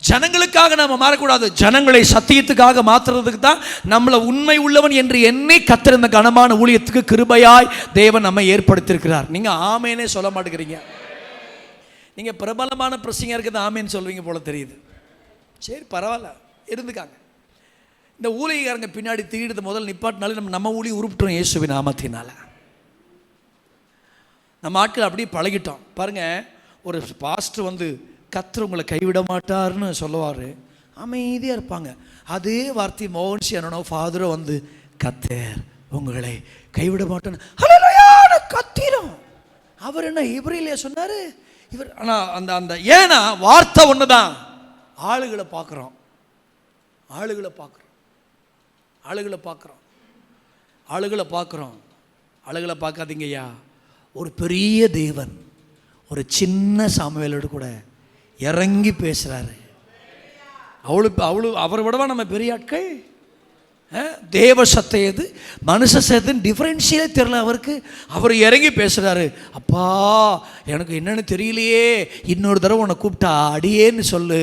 ஜனங்களுக்காக நம்ம மாறக்கூடாது, ஜனங்களை சத்தியத்துக்காக மாற்றுறதுக்கு தான் நம்மளை உண்மை உள்ளவன் என்று எண்ணி கர்த்தர் இந்த கனமான ஊழியத்துக்கு கிருபையாய் தேவன் நம்மை ஏற்படுத்தியிருக்கிறார். நீங்க ஆமேனே சொல்ல மாட்டேங்கிறீங்க. நீங்கள் பிரபலமான பிரசங்க இருக்குது ஆமேன்னு சொல்வீங்க போல தெரியுது. சரி பரவாயில்ல, இருந்துக்காங்க. இந்த ஊழியக்காரங்க பின்னாடி தீடுது முதல் நிப்பாட்டினாலே நம்ம ஊழியை உருப்பிட்டோம் இயேசுவின் நாமத்தினால. நம்ம ஆட்கள் அப்படியே பழகிட்டோம். பாருங்கள், ஒரு பாஸ்டர் வந்து கர்த்தர் உங்களை கைவிட மாட்டார்னு சொல்லுவார், அமைதியாக இருப்பாங்க. அதே வார்த்தை மோகன்சி அண்ணனோ ஃபாதரோ வந்து கர்த்தர் உங்களை கைவிட மாட்டேன்னு கத்திரும். அவர் என்ன இப்ரேலியா சொன்னார் இவர். ஆனால் அந்த அந்த ஏன்னா வார்த்தை ஒன்று தான். ஆளுகளை பார்க்குறோம், ஆளுகளை பார்க்குறோம், ஆளுகளை பார்க்குறோம், ஆளுகளை பார்க்குறோம். ஆளுகளை பார்க்காதீங்க ஐயா. ஒரு பெரிய தேவன் ஒரு சின்ன சாமுவேலோடு கூட இறங்கி பேசுகிறாரு. அவரை விடவா நம்ம பெரிய ஆட்கள்? தேவ சத்தை எது மனுஷ சத்தம் டிஃப்ரென்ஷியலே தெரியல அவருக்கு. அவர் இறங்கி பேசுகிறாரு, அப்பா எனக்கு என்னென்னு தெரியலையே, இன்னொரு தடவை உன்னை கூப்பிட்டா அடியேன்னு சொல்லு.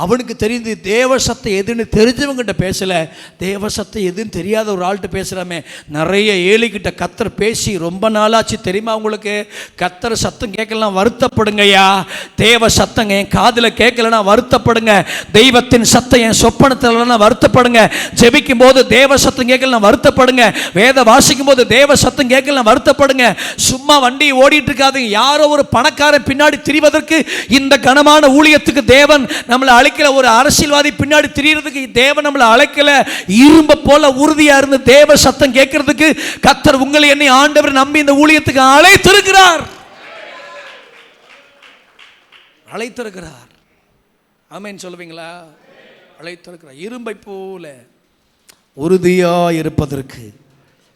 அவனுக்கு தெரிந்து தேவ சத்தை எதுன்னு தெரிஞ்சவங்கிட்ட பேசலை, தேவ சத்தை எதுன்னு தெரியாத ஒரு ஆள்கிட்ட பேசுகிறாமே. நிறைய ஏழைக்கிட்ட கத்தர் பேசி ரொம்ப நாளாச்சு தெரியுமா உங்களுக்கு? கத்தர் சத்தம் கேட்கலாம் வருத்தப்படுங்கய்யா. தேவ சத்தங்க என் காதில் கேட்கலன்னா வருத்தப்படுங்க. தெய்வத்தின் சத்தம் என் சொப்பனத்தில்னா வருத்தப்படுங்க. ஜெபிக்கும் போது தேவ சத்தம் கேட்கலாம் வருத்தப்படுங்க. வேத வாசிக்கும் போது தேவ சத்தம் கேட்கலாம் வருத்தப்படுங்க. சும்மா வண்டி ஓடிட்டு இருக்காதுங்க. யாரோ ஒரு பணக்காரன் பின்னாடி திரிவதற்கு இந்த கனமான ஊழியத்துக்கு தேவன் நம்மளை அழைக்கல. ஒரு அரசியல்வாதி பின்னாடி திரியறதுக்கு தேவன் நம்மளை அழைக்கல. இரும்ப போல உறுதியா இருந்து தேவ சத்தம் கேட்கறதுக்கு கர்த்தர் உங்களை என்னை ஆண்டவர் நம்பி இந்த ஊழியத்துக்கு அழைத்திருக்கிறார், அழைத்திருக்கிறார். ஆமென் சொல்லுவீங்களா? அழைத்திருக்கிறார். இரும்பை போல உறுதியா இருப்பதற்கு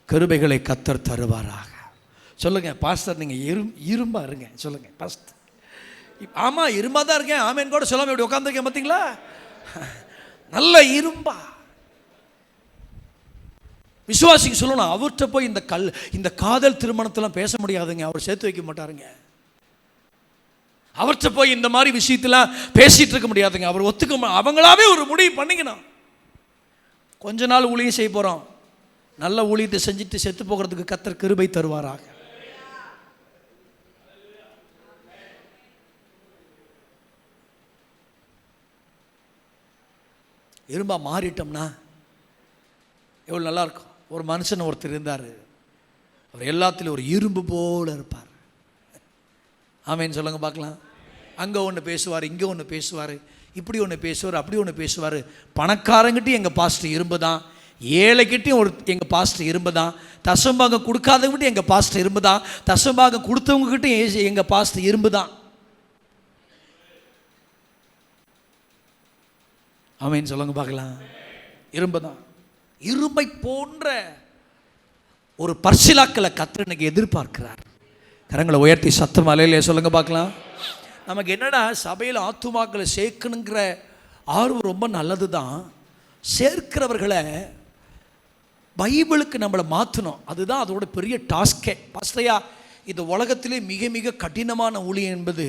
கிருபைகளை கர்த்தர் தருவாராக. சொல்லுங்க பாஸ்டர், நீங்க இரும்பா இருங்க. சொல்லுங்க பாஸ்டர். ஆமாம் இரும்பா தான் இருக்கேன், ஆமேன் கூட சொல்லாமல் இப்படி உட்காந்துருக்கேன் பார்த்தீங்களா? நல்ல இரும்பா. விசுவாசிக்கு சொல்லணும், அவர்கிட்ட போய் இந்த காதல் திருமணத்தெல்லாம் பேச முடியாதுங்க, அவர் சேர்த்து வைக்க மாட்டாருங்க. அவர்கிட்ட போய் இந்த மாதிரி விஷயத்தெல்லாம் பேசிட்டு இருக்க முடியாதுங்க, அவர் ஒத்துக்க. அவங்களாவே ஒரு முடிவு பண்ணிக்கணும். கொஞ்ச நாள் ஊழியம் செய்ய போகிறோம், நல்ல ஊழியத்தை செஞ்சுட்டு செத்து போகிறதுக்கு கர்த்தர் கிருபை தருவாராக. இரும்பா மாறிட்டோம்னா எவ்வளோ நல்லாயிருக்கும். ஒரு மனுஷன் ஒருத்தர் இருந்தார், அவர் எல்லாத்துலேயும் ஒரு இரும்பு போல இருப்பார். ஆமேன்னு சொல்லுங்க பார்க்கலாம். அங்கே ஒன்று பேசுவார், இங்கே ஒன்று பேசுவார், இப்படி ஒன்று பேசுவார், அப்படி ஒன்று பேசுவார். பணக்காரங்கிட்டையும் எங்கள் பாஸ்டர் இரும்பு தான், ஏழைக்கிட்டையும் எங்கள் பாஸ்டர் இரும்பு தான், தசம்பாகம் கொடுக்காதவங்கிட்டையும் எங்கள் பாஸ்டர் இரும்பு தான், தசம்பாகம் கொடுத்தவங்ககிட்டையும் எங்கள் பாஸ்டர் இரும்பு தான். ஆமென் சொல்லுங்க பார்க்கலாம். இரும்பு தான். இரும்பை போன்ற ஒரு பர்சிலாக்களை கர்த்தர் இன்னைக்கு எதிர்பார்க்கிறார். கரங்களை உயர்த்தி சத்தம் அலையிலே சொல்லுங்க பார்க்கலாம். நமக்கு என்னடா சபையில் ஆத்துமாக்களை சேர்க்கணுங்கிற ஆர்வம் ரொம்ப நல்லது தான். சேர்க்கிறவர்களை பைபிளுக்கு நம்மளை மாற்றணும், அதுதான் அதோட பெரிய டாஸ்கே. பாஸ்டரையா, இந்த உலகத்திலே மிக மிக கடினமான ஊழியம் என்பது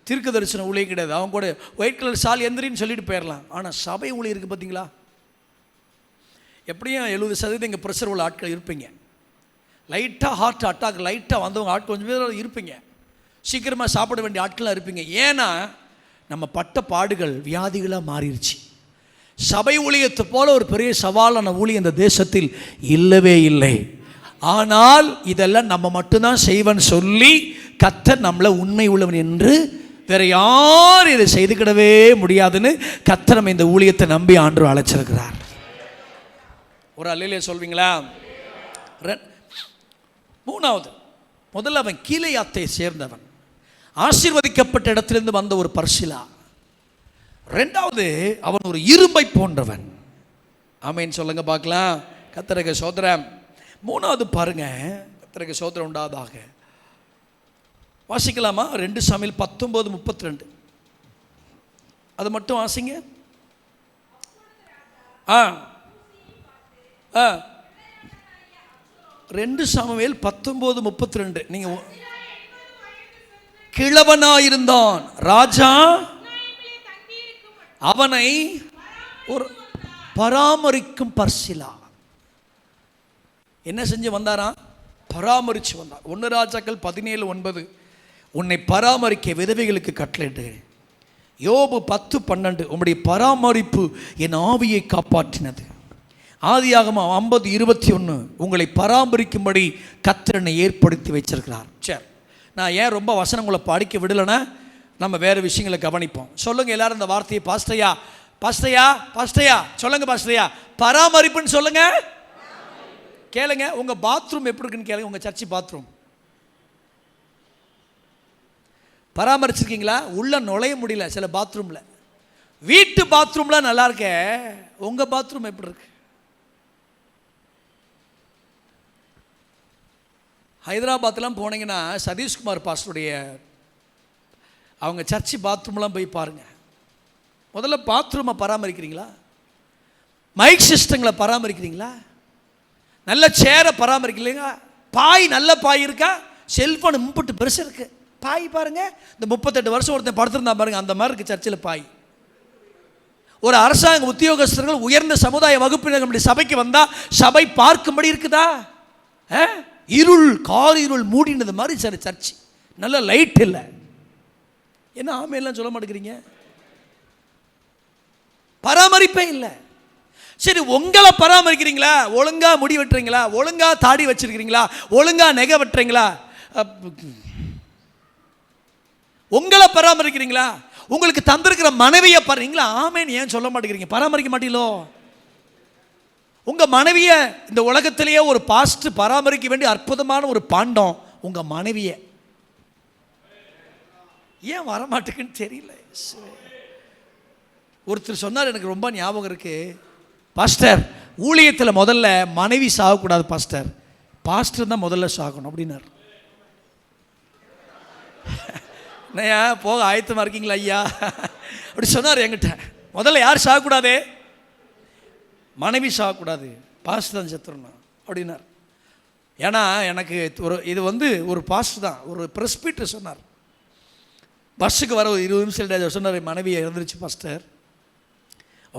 தீர்க்க தரிசன ஊழியம் கிடையாது. அவங்க கூட ஒயிட் கலர் சால் எந்திரின்னு சொல்லிட்டு போயிடலாம். ஆனால் சபை ஊழியம் இருக்குது பார்த்தீங்களா? எப்படியும் 70% இங்கே ப்ரெஷர் உள்ள ஆட்கள் இருப்பீங்க. லைட்டாக ஹார்ட் அட்டாக் லைட்டாக வந்தவங்க ஆட்கள் கொஞ்சம் பேர் இருப்பீங்க. சீக்கிரமாக சாப்பிட வேண்டிய ஆட்களாக இருப்பீங்க. ஏன்னா நம்ம பட்ட பாடுகள் வியாதிகளாக மாறிடுச்சு. சபை ஊழியத்தை போல ஒரு பெரிய சவாலான ஊழியம் இந்த தேசத்தில் இல்லவே இல்லை. ஆனால் இதெல்லாம் நம்ம மட்டும்தான் செய்வன் சொல்லி கர்த்தர் நம்மளை உண்மை உள்ளவன் என்று வேற யாரும் இதை செய்துக்கிடவே முடியாதுன்னு கர்த்தர் நம்ம இந்த ஊழியத்தை நம்பி ஆண்டு அழைச்சிருக்கிறார். ஒரு அல்லையிலே சொல்வீங்களா? மூணாவது, முதல்ல அவன் கீலேயாத்தை சேர்ந்தவன், ஆசீர்வதிக்கப்பட்ட இடத்திலிருந்து வந்த ஒரு பர்சிலா. ரெண்டாவது, அவன் ஒரு இரும்பை போன்றவன். ஆமேன் சொல்லுங்க பார்க்கலாம். கர்த்தருக்கு ஸ்தோத்திரம். மூணாவது பாருங்க, கர்த்தருக்கு ஸ்தோத்திரம் உண்டாவதாக. வாசிக்கலாமா? 2 சாமுவேல் 19:32 அது மட்டும் வாசிங்க. 2 சாமுவேல் 19:32. நீங்க கிழவனாயிருந்தான் ராஜா அவனை ஒரு பராமரிக்கும் பர்சிலா. என்ன செஞ்சு வந்தாரா? பராமரிச்சு வந்தார். 1 ராஜாக்கள் 17:9. உன்னை பராமரிக்க விதவைகளுக்கு கட்டளையிடுகிறேன். யோபு 10:12 உம்முடைய பராமரிப்பு என் ஆவியை காப்பாற்றினது. ஆதியாகமம் 50:21 உங்களை பராமரிக்கும்படி கர்த்தர் என்னை ஏற்படுத்தி வச்சிருக்கிறார். சரி, நான் ஏன் ரொம்ப வசனங்களை படிக்க விடலைன்னா நம்ம வேறு விஷயங்களை கவனிப்போம். சொல்லுங்கள் எல்லாரும் இந்த வார்த்தையை. பாஸ்டையா பாஸ்டையா பாஸ்டையா சொல்லுங்க. பாஸ்டையா பராமரிப்புன்னு சொல்லுங்க. கேளுங்க, உங்கள் பாத்ரூம் எப்படி இருக்குன்னு கேளுங்க. உங்கள் சர்ச்சு பாத்ரூம் பராமரிச்சிருக்கீங்களா? உள்ள நுழைய முடியல சில பாத்ரூமில். வீட்டு பாத்ரூம்லாம் நல்லா இருக்க, உங்கள் பாத்ரூம் எப்படி இருக்கு? ஹைதராபாத்லாம் போனீங்கன்னா சதீஷ்குமார் பாஸ்டருடைய அவங்க சர்ச்சு பாத்ரூம்லாம் போய் பாருங்கள். முதல்ல பாத்ரூமை பராமரிக்கிறீங்களா? மைக் சிஸ்டங்களை பராமரிக்கிறீங்களா? நல்ல சேரை பராமரிக்கலைங்க? பாய் நல்ல பாய் இருக்கா? செல்ஃபோன் இம்புட்டு பெருசு இருக்குது. பாய் பாருங்கள், இந்த 38 வருஷம் ஒருத்தன் படுத்திருந்தா பாருங்கள், அந்த மாதிரி இருக்குது சர்ச்சில் பாய். ஒரு அரசாங்க உத்தியோகஸ்தர்கள் உயர்ந்த சமுதாய வகுப்பினர் சபைக்கு வந்தால் சபை பார்க்கும்படி இருக்குதா? இருள், கார் இருள் மூடினது மாதிரி சரி சர்ச்சு. நல்ல லைட் இல்லை. என்ன ஆமையெல்லாம் சொல்ல மாட்டேங்கிறீங்க? பராமரிப்பே இல்லை. சரி, உங்களை பராமரிக்கிறீங்களா? ஒழுங்கா முடி வெட்டுறீங்களா? ஒழுங்கா தாடி வச்சிருக்கிறீங்களா? ஒழுங்கா நெகை வெட்டுறீங்களா? உங்களை பராமரிக்கிறீங்களா? உங்களுக்கு தந்திருக்கிற மனைவியை பாருங்களா? ஆமேன்னு ஏன் சொல்ல மாட்டேங்கிறீங்க? பராமரிக்க மாட்டீங்களோ? உங்க மனைவியை இந்த உலகத்திலேயே ஒரு பாஸ்ட் பராமரிக்க வேண்டிய அற்புதமான ஒரு பாண்டம் உங்க மனைவியை. ஏன் வரமாட்டேங்குன்னு தெரியல. ஒருத்தர் சொன்னார், எனக்கு ரொம்ப ஞாபகம் இருக்கு. பாஸ்டர், ஊழியத்தில் முதல்ல மனைவி சாகக்கூடாது பாஸ்டர், பாஸ்டர் தான் முதல்ல சாகணும் அப்படின்னார். ஐயா போக ஆயத்தமாக இருக்கீங்களா ஐயா அப்படி சொன்னார் என்கிட்ட. முதல்ல யார் சாகக்கூடாது? மனைவி சாகக்கூடாது, பாஸ்டர் தான் செத்துறணும் அப்படின்னார். ஏன்னா எனக்கு இது ஒரு பாஸ்டர் தான், ஒரு பிரஸ்பீட்டர் சொன்னார். பஸ்ஸுக்கு வர ஒரு 20 நிமிஷம் சொன்னார், மனைவியை இறந்துருச்சு பாஸ்டர்.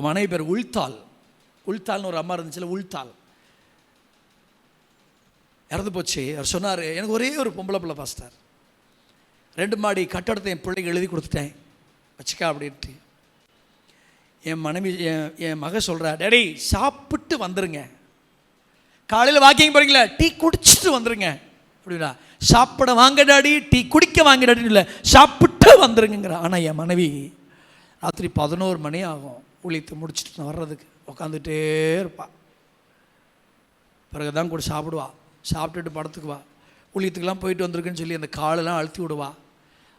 மனைவி பேர் உள்தாள். உள்தாள்னு ஒரு அம்மா இருந்துச்சுல, உள்தாள் இறந்து போச்சு. அவர் சொன்னார், எனக்கு ஒரே ஒரு பொம்பளை பிள்ளை பாஸ்டர், 2 மாடி கட்டடத்தை என் பிள்ளைக்கு எழுதி கொடுத்துட்டேன் வச்சுக்கா அப்படின்ட்டு. என் மனைவி என் மக சொல்கிறா, டேடி சாப்பிட்டு வந்துருங்க, காலையில் வாக்கிங் போகிறீங்களா, டீ குடிச்சிட்டு வந்துருங்க அப்படின்னா. சாப்பிட வாங்க டாடி, டீ குடிக்க வாங்க டாடின்னு இல்லை, சாப்பிட்டு வந்துருங்கிறா. ஆனால் என் மனைவி ராத்திரி 11 மணி ஆகும் ஊழியத்தை முடிச்சுட்டு நான் வர்றதுக்கு, உட்காந்துட்டே இருப்பாள். பிறகு தான் கூட சாப்பிடுவா, சாப்பிட்டுட்டு படத்துக்குவா, ஊழியத்துக்கெல்லாம் போயிட்டு வந்திருக்குன்னு சொல்லி அந்த காலெல்லாம் அழுத்தி விடுவா.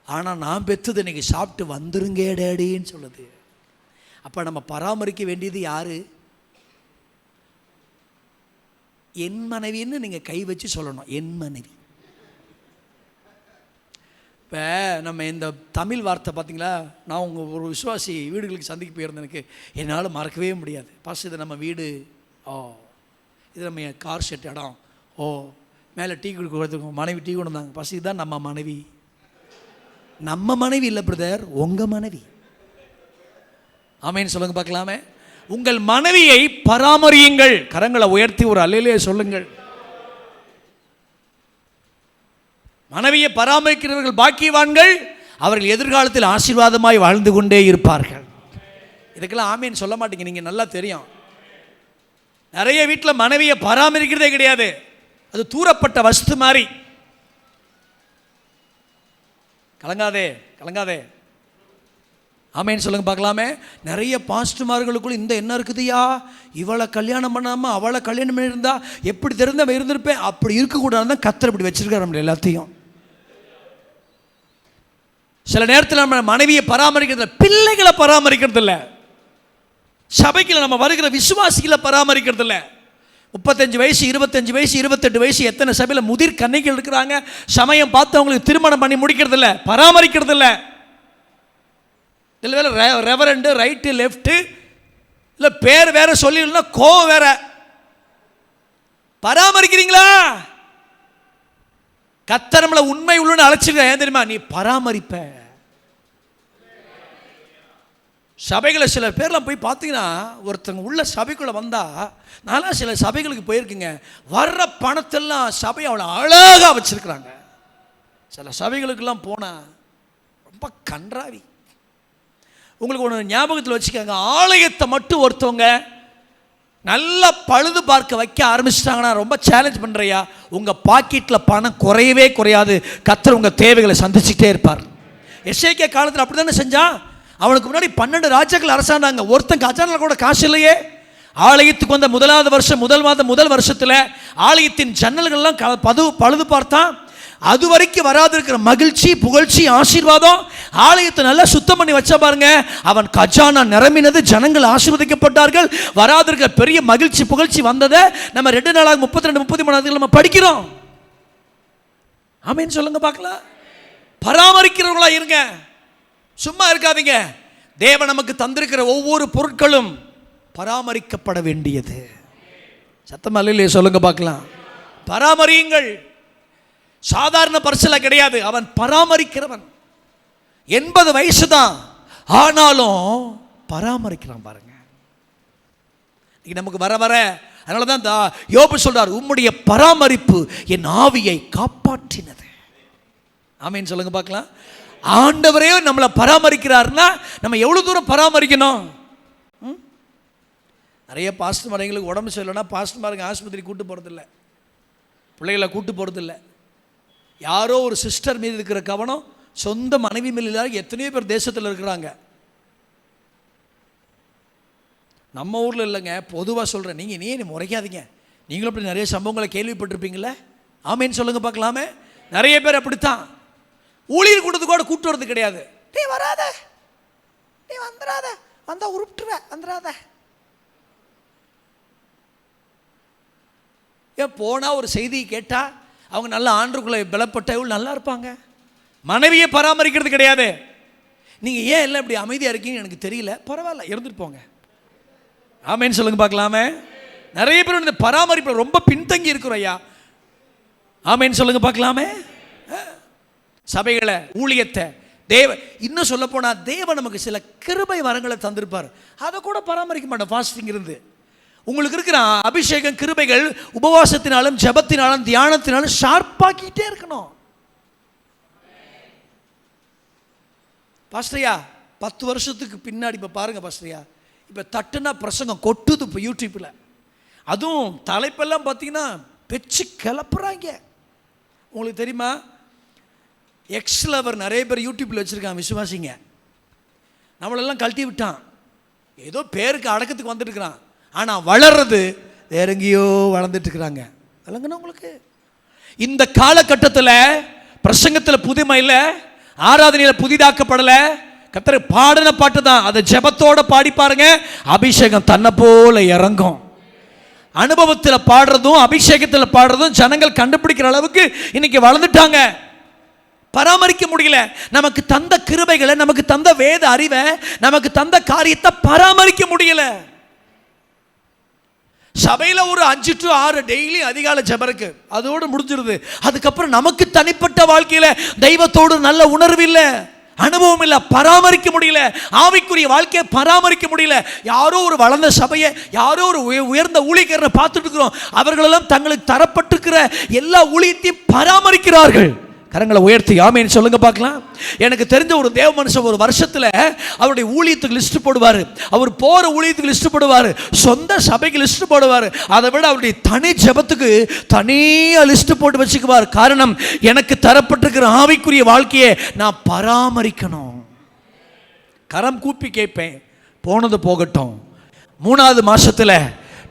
ஆனால் நான் பெற்றது இன்றைக்கி சாப்பிட்டு வந்துருங்க டேடின்னு சொல்லுது. அப்போ நம்ம பராமரிக்க வேண்டியது யார்? என் மனைவின்னு நீங்கள் கை வச்சு சொல்லணும், என் மனைவி. இப்போ நம்ம இந்த தமிழ் வார்த்தை பார்த்தீங்களா, நான் உங்கள் ஒரு விசுவாசி வீடுகளுக்கு சந்திக்க போயிருந்தேன், எனக்கு என்னால் மறக்கவே முடியாது. பாஸ் இது நம்ம வீடு, ஓ இது நம்ம கார் ஷெட் இடம், ஓ மேலே டீ கொடுக்க மனைவி டீ கொண்டு வந்தாங்க, பாஸ் இதுதான் நம்ம மனைவி. நம்ம மனைவி இல்லை பிரதர், உங்கள் மனைவி. ஆமேன்னு சொல்லுங்க பார்க்கலாமே. உங்கள் மனைவியை பராமரியுங்கள். கரங்களை உயர்த்தி ஒரு அல்லேலூயா சொல்லுங்கள். மனைவியை பராமரிக்கிறவர்கள் பாக்கியவான்கள், அவர்கள் எதிர்காலத்தில் ஆசீர்வாதமாய் வாழ்ந்து கொண்டே இருப்பார்கள். இதுக்கெல்லாம் ஆமேன்னு சொல்ல மாட்டீங்க, நீங்கள் நல்லா தெரியும். நிறைய வீட்டில் மனைவியை பராமரிக்கிறதே கிடையாது, அது தூரப்பட்ட வஸ்து மாதிரி. கலங்காதே கலங்காதே, ஆமேன்னு சொல்லுங்க பார்க்கலாமே. நிறைய பாஸ்டர்மார்களுக்குள்ள இந்த என்ன இருக்குதுயா, இவளை கல்யாணம் பண்ணாமல் அவளை கல்யாணம் பண்ணியிருந்தா எப்படி தெரிந்த இருந்திருப்பேன், அப்படி இருக்கக்கூடாதுன்னு கர்த்தர் இப்படி வச்சிருக்காரு நம்மள எல்லாத்தையும். சில நேரத்தில் நம்ம மனைவியை பராமரிக்கிறது, பிள்ளைகளை பராமரிக்கிறது இல்லை, சபைக்குள்ள நம்ம வருகிற விசுவாசிகளை பராமரிக்கிறது இல்லை. 35 வயசு 25 வயசு 28 வயசு எத்தனை சபையில் முதிர் கன்னிகள் இருக்கிறாங்க, சமயம் பார்த்து அவங்களுக்கு திருமணம் பண்ணி முடிக்கிறது இல்லை, பராமரிக்கிறது இல்லை. இல்லை ரெவரண்டு ரைட்டு லெஃப்ட்டு இல்லை பேர் வேற சொல்லிடலன்னா கோ வேற. பராமரிக்கிறீங்களா? கர்த்தர் நம்மளை உண்மை உள்ளன்னு அழைச்சிருக்க. ஏன் தெரியுமா? நீ பராமரிப்ப. சபைகளை சில பேர்லாம் போய் பார்த்தீங்கன்னா, ஒருத்தங்க உள்ள சபைக்குள்ளே வந்தால், நான்லாம் சில சபைகளுக்கு போயிருக்குங்க, வர்ற பணத்தெல்லாம் சபையை அவ்வளோ அழகாக வச்சுருக்குறாங்க. சில சபைகளுக்கெல்லாம் போனால் ரொம்ப கன்றாவி. உங்களுக்கு ஒன்று ஞாபகத்தில் வச்சுக்கோங்க, ஆலயத்தை மட்டும் ஒருத்தவங்க நல்லா பழுது பார்க்க வைக்க ஆரம்பிச்சிட்டாங்கன்னா, ரொம்ப சேலஞ்ச் பண்ணுறியா, உங்கள் பாக்கெட்டில் பணம் குறையவே குறையாது. கர்த்தர் உங்கள் தேவைகளை சந்திச்சுட்டே இருப்பார். எசேக்கியா காலத்தில் அப்படி தானே செஞ்சான். அவனுக்கு முன்னாடி 12 ராஜாக்கள் அரசாண்டாங்க. ஒருத்தன் கஜானால கூட காசு இல்லையே. ஆலயத்துக்கு வந்த முதல் வருஷத்தில் ஆலயத்தின் ஜன்னல்கள்லாம் பழுது பார்த்தான். அது வரைக்கும் வராது இருக்கிற மகிழ்ச்சி, புகழ்ச்சி, ஆசீர்வாதம் ஆலயத்தை நல்லா சுத்தம் பண்ணி வச்ச பாருங்க. அவன் கஜானா நிரம்பினது, ஜனங்கள் ஆசீர்வதிக்கப்பட்டார்கள். வராது இருக்கிற பெரிய மகிழ்ச்சி, புகழ்ச்சி வந்ததை நம்ம 2 நாளாக 32-33 நம்ம படிக்கிறோம். ஆமேன்னு சொல்லுங்க பார்க்கலாம். பராமரிக்கிறவர்களா இருங்க, சும்மா இருக்காதீங்க. தேவன் நமக்கு தந்திருக்கிற ஒவ்வொரு பொருட்களும் பராமரிக்கப்பட வேண்டியது. சத்தமா இல்லையே சொல்லுங்க பார்க்கலாம். பராமரியுங்கள். சாதாரண பரிசல கிடையாது, அவன் பராமரிக்கிறவன். 80 வயசு தான், ஆனாலும் பராமரிக்கிறான் பாருங்க. நமக்கு வர வர அதனால தான் யோபு சொல்றார், உம்முடைய பராமரிப்பு என் ஆவியை காப்பாற்றினது. ஆமேன்னு சொல்லுங்க பார்க்கலாம். ஆண்டவரே நம்மளை பராமரிக்கிறார்னா நம்ம எவ்வளவு தூரம் பராமரிக்கணும். நிறைய பாஸ்டர் மாரங்களுக்கு உடம்பு சரியில்லைன்னா பாஸ்டர் மாரங்க ஆஸ்பத்திரி கூட்டு போகிறதில்ல, பிள்ளைகளை கூட்டு போகிறதில்ல. யாரோ ஒரு சிஸ்டர் மீது இருக்கிற கவனம் சொந்த மனைவி மேல் இல்லாத எத்தனையோ பேர் தேசத்தில் இருக்கிறாங்க. நம்ம ஊரில் இல்லைங்க, பொதுவாக சொல்கிறேன். நீங்கள் முறைக்காதீங்க, நீங்களும் அப்படி நிறைய சம்பவங்களை கேள்விப்பட்டிருப்பீங்களே. ஆமேன்னு சொல்லுங்க பார்க்கலாமே. நிறைய பேர் அப்படித்தான். ஊழியர் கூட்டத்துக்கு கூட கூட்டு வரது கிடையாது. நீ வராத, நீ வந்துடாத, வந்தால் உருப்பிட்டுருவ, வந்துடாத. ஏன் போனால் ஒரு செய்தியை கேட்டால் அவங்க நல்ல ஆண்டுக்குள்ளே பலப்பட்ட இவ்வளோ நல்லா இருப்பாங்க. மனைவியை பராமரிக்கிறது கிடையாது. நீங்கள் ஏன் எல்லாம் இப்படி அமைதியாக இருக்கீங்கன்னு எனக்கு தெரியல, பரவாயில்ல இருந்துட்டு போங்க. ஆமேன்னு சொல்லுங்க பார்க்கலாமே. நிறைய பேர் இந்த பராமரிப்பு ரொம்ப பின்தங்கி இருக்கிறோம் ஐயா. ஆமேன்னு சொல்லுங்க பார்க்கலாமே. சபைகளை, ஊழியத்தை, இன்னும் சொல்ல போனால் தேவன் நமக்கு சில கிருபை வரங்களை தந்திருப்பார், அதை கூட பராமரிக்க மாட்டோம். ஃபாஸ்டிங் இருந்து உங்களுக்கு இருக்கிற அபிஷேகம், கிருபைகள் உபவாசத்தினாலும் ஜபத்தினாலும் தியானத்தினாலும் ஷார்ப்பாக்கிட்டே இருக்கணும். பாஸ்டரியா 10 வருஷத்துக்கு பின்னாடி இப்போ பாருங்க பாஸ்டரியா, இப்போ தட்டுனா பிரசங்கம் கொட்டுது இப்போ யூடியூப்பில். அதுவும் தலைப்பெல்லாம் பார்த்தீங்கன்னா பெச்சு கிளப்புறாங்க. உங்களுக்கு தெரியுமா, எக்ஸ்லவர் நிறைய பேர் யூடியூப்பில் வச்சுருக்காங்க, விசுவாசிங்க. நம்மளெல்லாம் கழட்டி விட்டான், ஏதோ பேருக்கு அடக்கத்துக்கு வந்துட்டு இருக்கிறான். ஆனால் வளர்றது வேற எங்கேயோ வளர்ந்துட்டு இருக்கிறாங்க. இல்லைங்கண்ணா உங்களுக்கு இந்த காலகட்டத்தில் பிரசங்கத்தில் புதுமை இல்லை, ஆராதனையில் புதிதாக்கப்படலை. கர்த்தர் பாடின பாட்டு தான், அதை ஜெபத்தோட பாடி பாருங்க, அபிஷேகம் தன்னை போல இறங்கும். அனுபவத்தில் பாடுறதும் அபிஷேகத்தில் பாடுறதும் ஜனங்கள் கண்டுபிடிக்கிற அளவுக்கு இன்னைக்கு வளர்ந்துட்டாங்க. பராமரிக்க முடியல. நமக்கு தந்த கிருபைகளை, நமக்கு தந்த வேத அறிவை, நமக்கு தந்த காரியத்தை பராமரிக்க முடியல. சபையில் ஒரு 5 to 6 டெய்லி அதிகாலை ஜெபம் இருக்கு, அதோடு முடிஞ்சிருது. அதுக்கப்புறம் நமக்கு தனிப்பட்ட வாழ்க்கையில் தெய்வத்தோடு நல்ல உணர்வு இல்லை, அனுபவம் இல்லை, பராமரிக்க முடியல. ஆவிக்குரிய வாழ்க்கையை பராமரிக்க முடியல. யாரோ ஒரு வளர்ந்த சபையை, யாரோ ஒரு உயர்ந்த ஊழியக்காரரை பார்த்துட்டு இருக்கிறோம். அவர்களெல்லாம் தங்களுக்கு தரப்பட்டிருக்கிற எல்லா ஊழியத்தையும் பராமரிக்கிறார்கள். கரங்களை உயர்த்தி ஆமேன்னு சொல்லுங்க பார்க்கலாம். எனக்கு தெரிஞ்ச ஒரு தேவ மனுஷன் ஒரு வருஷத்தில் அவருடைய ஊழியத்துக்கு லிஸ்ட் போடுவார். அவர் போகிற ஊழியத்துக்கு லிஸ்ட் போடுவார், சொந்த சபைக்கு லிஸ்ட் போடுவார். அதை விட அவருடைய தனி ஜெபத்துக்கு தனியாக லிஸ்ட் போட்டு வச்சுக்குவார். காரணம், எனக்கு தரப்பட்டிருக்கிற ஆவிக்குரிய வாழ்க்கையை நான் பராமரிக்கணும். கரம் கூப்பி கேட்பேன், போனது போகட்டும். 3வது மாசத்தில்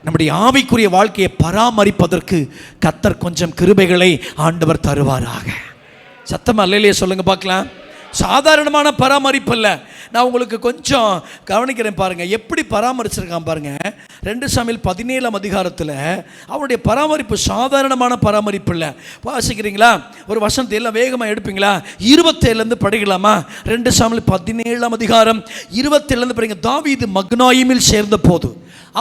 நம்முடைய ஆவிக்குரிய வாழ்க்கையை பராமரிப்பதற்கு கர்த்தர் கொஞ்சம் கிருபைகளை ஆண்டவர் தருவாராக. சத்தமா அல்லையே சொல்லுங்க பார்க்கலாம். சாதாரணமான பராமரிப்பு இல்லை. நான் உங்களுக்கு கொஞ்சம் கவனிக்கிறேன் பாருங்க, எப்படி பராமரிச்சிருக்கான் பாருங்க. 2 சாமுவேல் 17ஆம் அதிகாரத்தில் அவருடைய பராமரிப்பு சாதாரணமான பராமரிப்பு இல்லை. வாசிக்கிறீங்களா? ஒரு வசனத்தை எல்லாம் வேகமாக எடுப்பீங்களா? 27லேருந்து படிக்கலாமா? 2 சாமுவேல் 17ஆம் அதிகாரம் 27லேருந்து படிங்க. தாவீது மக்னாயிமில் சேர்ந்த போது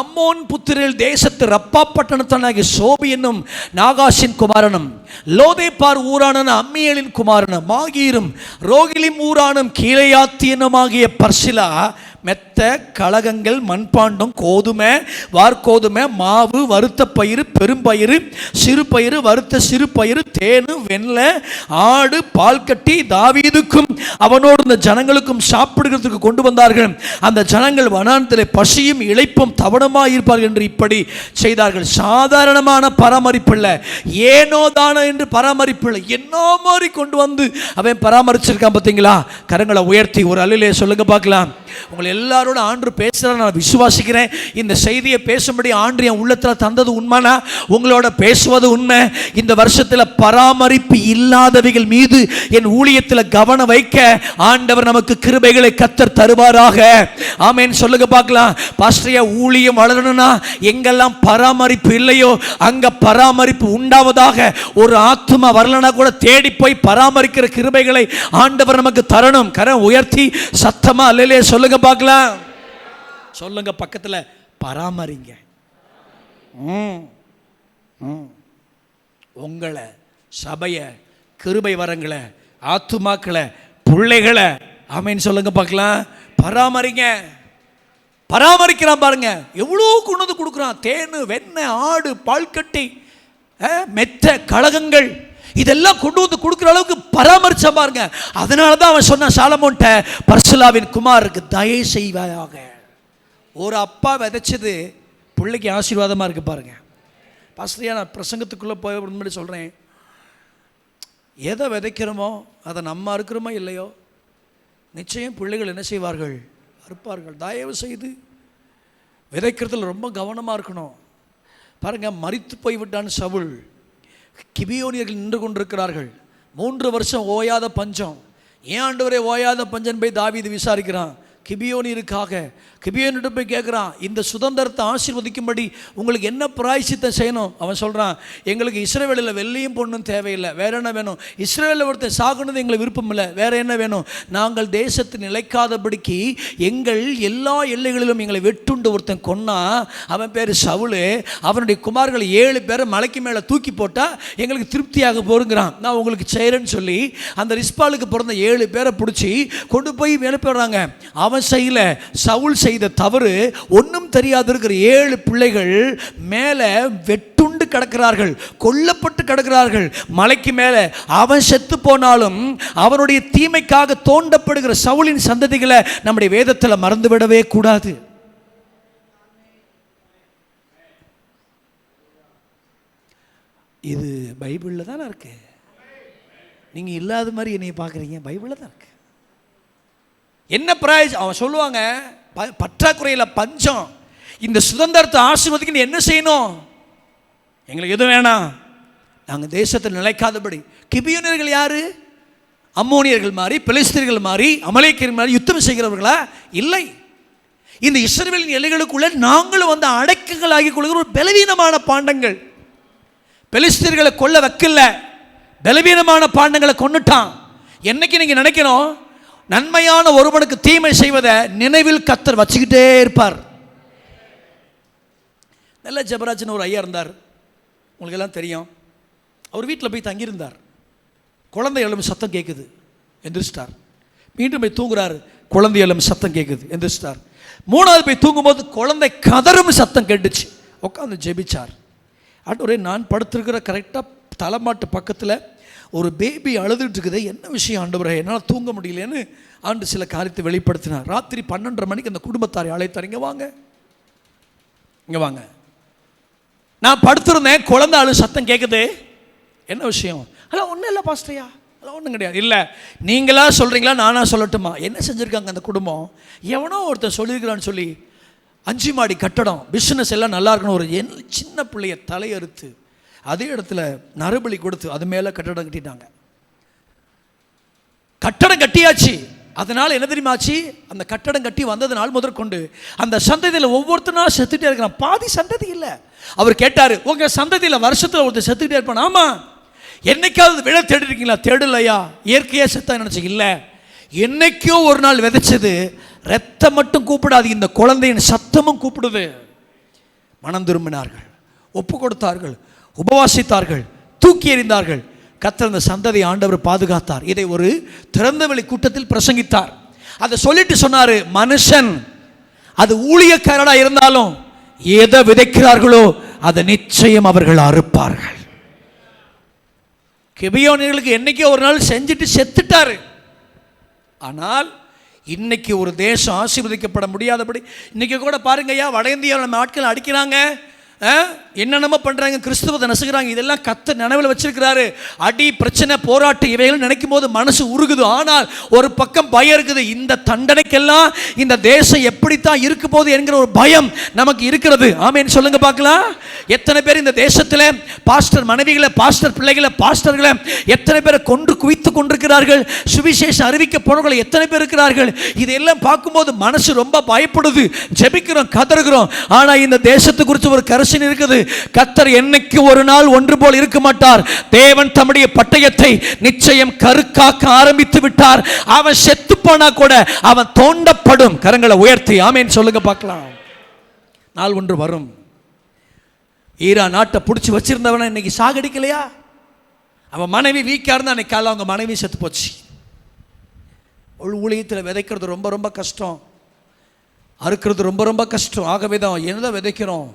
அம்மோன் புத்திரேல் தேசத்து ரப்பா பட்டணத்தானாகிய சோபி என்னும் நாகாசின் குமாரனும் லோதேபார் ஊரான அம்மியேலின் குமாரன மாகீரும் ரோகிலிம் ஊரானும் கீலேயாத்தியனுமாகிய பர்சிலா மெத்த கலகங்கள் மண்பாண்டம் கோதுமை வார்கோதுமை மாவு வறுத்த பயிறு பெரும்பயிறு சிறு பயிறு வறுத்த சிறு பயிறு தேனு வெண்ணெய் ஆடு பால் கட்டி தாவீதுக்கும் அவனோடு இந்த ஜனங்களுக்கும் சாப்பிடுகிறதுக்கு கொண்டு வந்தார்கள். அந்த ஜனங்கள் வனாந்தரத்திலே பசியும் இளைப்பும் தவணமாக இருப்பார்கள் என்று இப்படி செய்தார்கள். சாதாரணமான பராமரிப்பு இல்லை, ஏனோ தானோ என்று பராமரிப்பு இல்லை, என்ன மாதிரி கொண்டு வந்து அவன் பராமரிச்சிருக்கான். பார்த்தீங்களா? கரங்களை உயர்த்தி ஒரு அல்லேலூயா சொல்லுங்க பார்க்கலாம். உங்களை எல்லாரோட ஆண்டு பேசுகிற நான் விசுவாசிக்கிறேன். இந்த செய்தியை பேசும்படி ஆண்டு என் உள்ளத்தில் தந்தது உண்மைனா உங்களோட பேசுவது உண்மை. இந்த வருஷத்தில் பராமரிப்பு இல்லாதவைகள் மீது என் ஊழியத்தில் கவனம் வைக்க ஆண்டவர் நமக்கு கிருபைகளை கத்தர் தருவாராக. ஆமென் சொல்லுங்க பார்க்கலாம். பாஸ்டரையா ஊழியம் வளரணும்னா எங்கெல்லாம் பராமரிப்பு இல்லையோ அங்க பராமரிப்பு உண்டாவதாக. ஒரு ஆத்துமா வரலனா கூட தேடி போய் பராமரிக்கிற கிருபைகளை ஆண்டவர் நமக்கு தரணும். கரம் உயர்த்தி சத்தமா அல்லேலூயா சொல்லுங்க பார்க்கலாம். சொல்லுங்க பக்கத்துல, பராமரிங்க. உங்களை, சபைய, கிருபை வரங்களை, ஆத்துமாக்களை, பிள்ளைகளை ஆமென் சொல்லுங்க பார்க்கலாம். பராமரிங்க. பராமரிக்கிறான் பாருங்க. எவ்வளோ கொண்டு வந்து கொடுக்குறான். தேனு வெண்ணெய் ஆடு பால் கட்டி மெத்த கலகங்கள் இதெல்லாம் கொண்டு வந்து கொடுக்குற அளவுக்கு பராமரிச்ச பாருங்க. அதனால தான் அவன் சொன்ன சாலமோன்ட்ட, பர்சிலாவின் குமாருக்கு தயை செய்வாயாக. ஒரு அப்பா விதைச்சது பிள்ளைக்கு ஆசீர்வாதமாக இருக்கு பாருங்க. பாஸ்டரியா நான் பிரசங்கத்துக்குள்ளே போய் முன்னாடி சொல்கிறேன், எதை விதைக்கிறோமோ அதை நம்ம அறுக்கிறோமோ இல்லையோ நிச்சயம் பிள்ளைகள் என்ன செய்வார்கள்? அறுப்பார்கள். தயவு செய்து விதைக்கிறதுல ரொம்ப கவனமாக இருக்கணும். பாருங்கள், மரித்து போய்விட்டான் சவுல். கிபியோனியர்கள் நின்று கொண்டிருக்கிறார்கள். 3 வருஷம் ஓயாத பஞ்சம். ஏன் ஆண்டவரே ஓயாத பஞ்சம் போய் தாவீது விசாரிக்கிறான். கிபியோனியருக்காக கிபியோனிட்ட போய் கேட்குறான், இந்த சுதந்திரத்தை ஆசீர்வதிக்கும்படி உங்களுக்கு என்ன பிராயச்சித்தம் செய்யணும்? அவன் சொல்கிறான், எங்களுக்கு இஸ்ரவேலில் வெள்ளியும் பொண்ணும் தேவையில்லை, வேற என்ன வேணும்? இஸ்ரவேலில் ஒருத்தர் சாகுனது எங்களுக்கு விருப்பம் இல்லை, வேற என்ன வேணும்? நாங்கள் தேசத்தில் நிலைக்காதபடிக்கு எங்கள் எல்லா எல்லைகளிலும் எங்களை வெட்டுண்டு ஒருத்தன் கொன்னா, அவன் பேர் சவுலு. அவனுடைய குமார்கள் 7 பேரை மலைக்கு மேலே தூக்கி போட்டால் எங்களுக்கு திருப்தியாக போருங்கிறான். நான் உங்களுக்கு செய்கிறேன்னு சொல்லி அந்த ரிஸ்பாலுக்கு பிறந்த 7 பேரை பிடிச்சி கொண்டு போய் மேலே போடுறாங்க. அவன் செய்யல, சவுல் செய்த தவறு. ஒன்றும் தெரியாது இருக்கிற 7 பிள்ளைகள் மேலே வெட்டுண்டு கிடக்கிறார்கள், கொல்லப்பட்டு கிடக்கிறார்கள் மலைக்கு மேலே. அவன் செத்து போனாலும் அவனுடைய தீமைக்காக தோண்டப்படுகிற சவுலின் சந்ததிகளை நம்முடைய வேதத்தில் மறந்துவிடவே கூடாது. இது பைபிளில் தானே இருக்கு. நீங்க இல்லாத மாதிரி என்னைய பார்க்குறீங்க, பைபிளில் தான் இருக்கு. என்ன பிரைஸ்? அவன் சொல்லுவாங்க, பற்றாக்குறையில் பஞ்சம், இந்த சுதந்திரத்தை ஆசீர்வதிக்க என்ன செய்யணும்? எங்களுக்கு எதுவும் வேணாம், நாங்கள் தேசத்தில் நிலைக்காதபடி. கிபியோனியர்கள் யாரு? அம்மோனியர்கள் மாதிரி, பெலிஸ்தீர்கள் மாதிரி, அமலேக்கியர்கள் மாதிரி யுத்தம் செய்கிறவர்களா? இல்லை. இந்த இஸ்ரவேலின் எல்லைகளுக்குள்ள நாங்களும் வந்து அடக்கங்கள் ஆகி கொள்கிற ஒரு பலவீனமான பாண்டங்கள். பெலிஸ்தீர்களை கொல்ல வைக்கல, பலவீனமான பாண்டங்களை கொன்னுட்டான். என்னைக்கு நீங்க நினைக்கணும், நன்மையான ஒருவனுக்கு தீமை செய்வதை நினைவில் கர்த்தர் வச்சுக்கிட்டே இருப்பார். நல்ல ஜெபராஜன் ஒரு ஐயா இருந்தார், உங்களுக்கு எல்லாம் தெரியும். அவர் வீட்டில் போய் தங்கியிருந்தார். குழந்தை எழும் சத்தம் கேட்குது, எந்திரிச்சிட்டார். மீண்டும் போய் தூங்குறாரு, குழந்தை எழும் சத்தம் கேட்குது, எந்திரிச்சிட்டார். 3வது போய் தூங்கும்போது குழந்தை கதறும் சத்தம் கேட்டுச்சு. உட்காந்து ஜெபிச்சார். ஆண்டவரே, நான் படுத்திருக்கிற கரெக்டாக தலைமாட்டு பக்கத்தில் ஒரு பேபி அழுதுட்டு இருக்குது, என்ன விஷயம் ஆண்டவரே, என்னால் தூங்க முடியலன்னு ஆண்டு சில காரியத்தை வெளிப்படுத்தினார். ராத்திரி 12:30 மணிக்கு அந்த குடும்பத்தாரை அழைத்தார். இங்கே வாங்க, இங்கே வாங்க, நான் படுத்திருந்தேன், குழந்தை அழு சத்தம் கேட்குது, என்ன விஷயம்? அதெல்லாம் ஒன்றும் இல்லை பாஸ்டரையா, அதெல்லாம் ஒன்றும் கிடையாது. இல்லை, நீங்களா சொல்கிறீங்களா நானா சொல்லட்டுமா? என்ன செஞ்சுருக்காங்க அந்த குடும்பம்? எவனோ ஒருத்தர் சொல்லியிருக்கிறான்னு சொல்லி 5 மாடி கட்டடம், பிஸ்னஸ் எல்லாம் நல்லா இருக்கணும், ஒரு சின்ன பிள்ளைய தலையறுத்து அதே இடத்துல நறுபலி கொடுத்து அது மேலே கட்டடம் கட்டிட்டாங்க. கட்டடம் கட்டியாச்சு. அதனால் என்ன தெரியுமாச்சு? அந்த கட்டடம் கட்டி வந்ததுனால் முதற்கொண்டு அந்த சந்ததியில் ஒவ்வொருத்தனாலும் செத்துட்டே இருக்கிறான். பாதி சந்ததி இல்லை. அவர் கேட்டார், உங்கள் சந்ததியில் வருஷத்தில் ஒருத்தர் செத்துக்கிட்டே இருப்பான். ஆமாம். என்னைக்காவது விழ தேடி இருக்கீங்களா? தேடலையா? இயற்கையாக செத்தா நினச்சி இல்லை. என்னைக்கோ ஒரு நாள் விதைச்சது. ரத்தம் மட்டும் கூப்பிடாது, இந்த குழந்தையின் சத்தமும் கூப்பிடுது. மனம் திரும்பினார்கள், ஒப்பு கொடுத்தார்கள், உபவாசித்தார்கள், தூக்கி எறிந்தார்கள். கர்த்தர் அந்த சந்ததி ஆண்டவர் பாதுகாத்தார். இதை ஒரு திறந்தவெளி கூட்டத்தில் பிரசங்கித்தார். அதை சொல்லிட்டு சொன்னாரு, மனுஷன் அது ஊழியக்காரனா இருந்தாலும் எதை விதைக்கிறார்களோ அதை நிச்சயம் அவர்கள் அறுப்பார்கள். கிபியோனியர்களுக்கு என்னைக்கோ ஒரு நாள் செஞ்சுட்டு செத்துட்டாரு. ஆனால் இன்னைக்கு ஒரு தேசம் ஆசீர்வதிக்கப்பட முடியாதபடி இன்னைக்கு கூட பாருங்கய்யா, வட இந்தியாவில் நம்ம ஆட்கள் அடிக்கிறாங்க, என்னென்னமோ பண்ணுறாங்க, கிறிஸ்துவத்தை நசுக்கிறாங்க. இதெல்லாம் கர்த்தர் நினைவில் வச்சிருக்கிறாரு. அடி, பிரச்சனை, போராட்டம் இவைகள் நினைக்கும் போது மனசு உருகுது. ஆனால் ஒரு பக்கம் பயம் இருக்குது. இந்த தண்டனைக்கெல்லாம் இந்த தேசம் எப்படித்தான் இருக்க போகுது என்கிற ஒரு பயம் நமக்கு இருக்கிறது. ஆமேன்னு சொல்லுங்க பார்க்கலாம். எத்தனை பேர் இந்த தேசத்தில் பாஸ்டர் மனைவிகளை, பாஸ்டர் பிள்ளைகளை, பாஸ்டர்களை எத்தனை பேரை கொன்று குவித்து கொண்டிருக்கிறார்கள். சுவிசேஷம் அறிவிக்க போனவர்கள் எத்தனை பேர் இருக்கிறார்கள். இதெல்லாம் பார்க்கும்போது மனசு ரொம்ப பயப்படுது. ஜெபிக்கிறோம், கதறுகிறோம். ஆனால் இந்த தேசத்தை குறித்து ஒரு இருக்குது. கர்த்தர் என்னைக்கு ஒரு நாள் ஒன்று போல் இருக்க மாட்டார். தேவன் தம்முடைய பட்டயத்தை நிச்சயம் கருக்காக்க ஆரம்பித்து விட்டார். அவன் செத்து போனா கூட அவன் தோண்டப்படும். கரங்களை உயர்த்தி ஆமென் சொல்லுங்க பார்க்கலாம். நாள் ஒன்று வரும். ஈரான் நாட்டை பிடிச்சி வச்சிருந்தவன இன்னைக்கு சாகடிக்கலையா? அவன் மனைவி வீக்கா இருந்தா அன்னைக்கு காலையில் அவங்க மனைவி செத்து போச்சு. ஊழியத்தில் விதைக்கிறது ரொம்ப ரொம்ப கஷ்டம், அறுக்கிறது ரொம்ப ரொம்ப கஷ்டம். ஆகவே தான் எதை விதைக்கிறோம்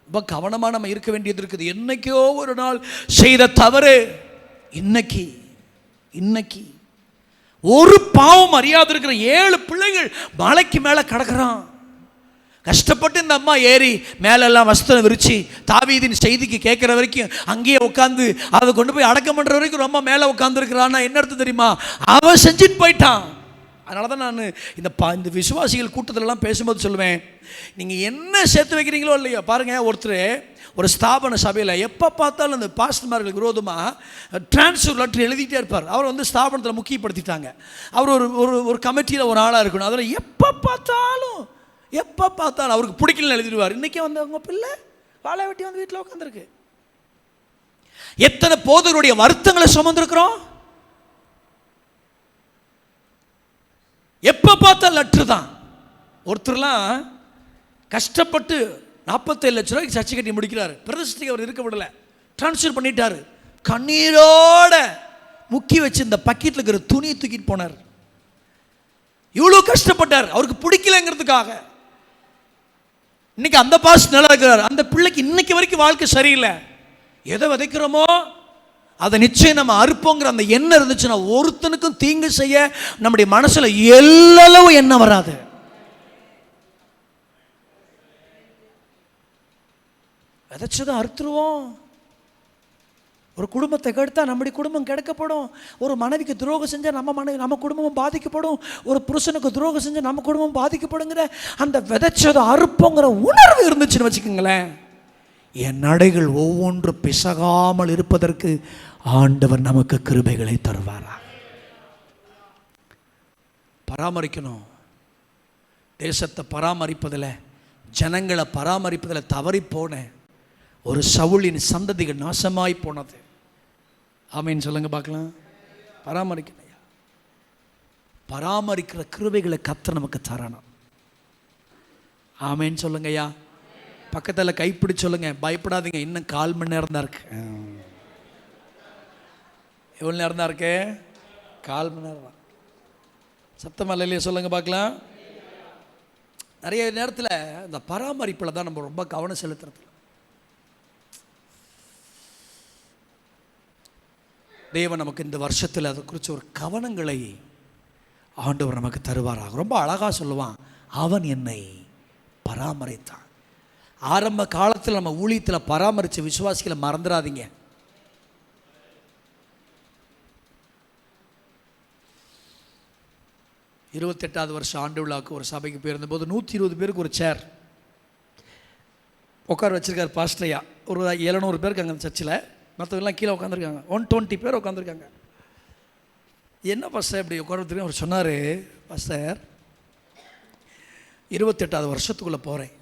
ரொம்ப கவனமாக நம்ம இருக்க வேண்டியது இருக்குது. என்னைக்கோ ஒரு நாள் செய்த தவறு இன்னைக்கு ஒரு பாவம் அறியாது இருக்கிற 7 பிள்ளைகள் மலைக்கு மேலே கிடக்கிறான். கஷ்டப்பட்டு இந்த அம்மா ஏறி மேலெல்லாம் வஸ்திரம் விரிச்சு தாவீதின் செய்திக்கு கேட்குற வரைக்கும் அங்கேயே உட்காந்து அதை கொண்டு போய் அடக்கம் பண்ணுற வரைக்கும் ரொம்ப மேலே உட்காந்துருக்கிறான்னா என்ன அர்த்தம் தெரியுமா? அவன் செஞ்சுட்டு போயிட்டான். அதனால தான் நான் இந்த விசுவாசிகள் கூட்டத்திலலாம் பேசும்போது சொல்லுவேன், நீங்கள் என்ன சேர்த்து வைக்கிறீங்களோ இல்லையோ பாருங்கள், ஒருத்தர் ஒரு ஸ்தாபன சபையில் எப்போ பார்த்தாலும் அந்த பாஸ்டர்மார்களுக்கு விரோதமாக டிரான்ஸ்ஃபர் லெட்டர் எழுதிட்டே இருப்பார். அவர் வந்து ஸ்தாபனத்தில் முக்கியப்படுத்திட்டாங்க. அவர் ஒரு கமிட்டியில் ஒரு ஆளாக இருக்கணும். அதில் எப்போ பார்த்தாலும் அவருக்கு பிடிக்கலன்னு எழுதிடுவார். இன்றைக்கி வந்து அவங்க பிள்ளை வாழை வெட்டி வந்து வீட்டில் உட்காந்துருக்கு. எத்தனை போதருடைய வருத்தங்களை சுமந்துருக்கிறோம். எப்போ பார்த்தா லெட்ரு தான். ஒருத்தர்லாம் கஷ்டப்பட்டு 47 லட்ச ரூபாய்க்கு சர்ச்சை கட்டி முடிக்கிறாரு. பிரதிஷ்டைக்கு அவர் இருக்க விடலை, டிரான்ஸ்ஃபர் பண்ணிட்டாரு. கண்ணீரோட முக்கி வச்சு இந்த பக்கெட்டில் இருக்கிற துணியை தூக்கிட்டு போனார். இவ்வளோ கஷ்டப்பட்டார் அவருக்கு பிடிக்கலங்கிறதுக்காக. இன்னைக்கு அந்த பாஸ் நல்லா இருக்கிறார். அந்த பிள்ளைக்கு இன்னைக்கு வரைக்கும் வாழ்க்கை சரியில்லை. எதை விதைக்கிறோமோ அதை நிச்சயம் நம்ம அறுப்போங்கிற அந்த எண்ணம் இருந்துச்சுன்னா ஒருத்தனுக்கும் தீங்கு செய்ய நம்முடைய மனசுல எல்லளவு எண்ணம் வராது. விதைச்சதை அறுத்துருவோம். ஒரு குடும்பத்தை கெடுத்தா நம்முடைய குடும்பம் கெடுக்கப்படும். ஒரு மனைவிக்கு துரோகம் செஞ்சால் நம்ம குடும்பமும் பாதிக்கப்படும். ஒரு புருஷனுக்கு துரோகம் செஞ்சால் நம்ம குடும்பம் பாதிக்கப்படுங்கிற அந்த விதைச்சதை அறுப்போங்கிற உணர்வு இருந்துச்சுன்னு வச்சுக்கோங்களேன், என் நடைகள் ஒவ்வொன்று பிசகாமல் இருப்பதற்கு ஆண்டவர் நமக்கு கிருபைகளை தருவாரா. பராமரிக்கணும். தேசத்தை பராமரிப்பதில், ஜனங்களை பராமரிப்பதில் தவறி போன ஒரு சவுலின் சந்ததிகள் நாசமாய் போனது. ஆமீன் சொல்லுங்க பார்க்கலாம். பராமரிக்கணும். பராமரிக்கிற கிருபைகளை கர்த்தர் நமக்கு தரணும். ஆமீன் சொல்லுங்கய்யா. பக்கத்தில் கைப்பிடி சொல்லுங்க, பயப்படாதீங்க, இன்னும் 1/4 மணி நேரம் தான் இருக்கு. எவ்வளோ நேரம் தான் இருக்கு? 1/4 மணி நேரம் தான். சத்தமாக இல்லையா சொல்லுங்க பார்க்கலாம். நிறைய நேரத்தில் இந்த பராமரிப்பில் தான் நம்ம ரொம்ப கவனம் செலுத்துறது. தேவன் நமக்கு இந்த வருஷத்தில் அதை குறித்து ஒரு கவனங்களை ஆண்டவர் நமக்கு தருவாராக. ரொம்ப அழகாக சொல்லுவான், அவன் என்னை பராமரித்தான். ஆரம்ப காலத்தில் நம்ம ஊழியத்தில் பராமரித்த விசுவாசிகளை மறந்துடாதீங்க. இருபத்தெட்டாவது வருஷம் ஆண்டு விழாவுக்கு ஒரு சபைக்கு போயிருந்தபோது 120 பேருக்கு ஒரு சேர் உட்கார வச்சிருக்காரு பாஸ்டரையா. ஒரு 700 பேருக்கு அங்கே சர்ச்சில், மற்றவங்களாம் கீழே உட்காந்துருக்காங்க. 120 பேர் உட்காந்துருக்காங்க. என்ன பாஸ்டர் இப்படி உட்காரத்துக்கு அவர் சொன்னார், பாஸ்டர் 28வது வருஷத்துக்குள்ளே போகிறேன்.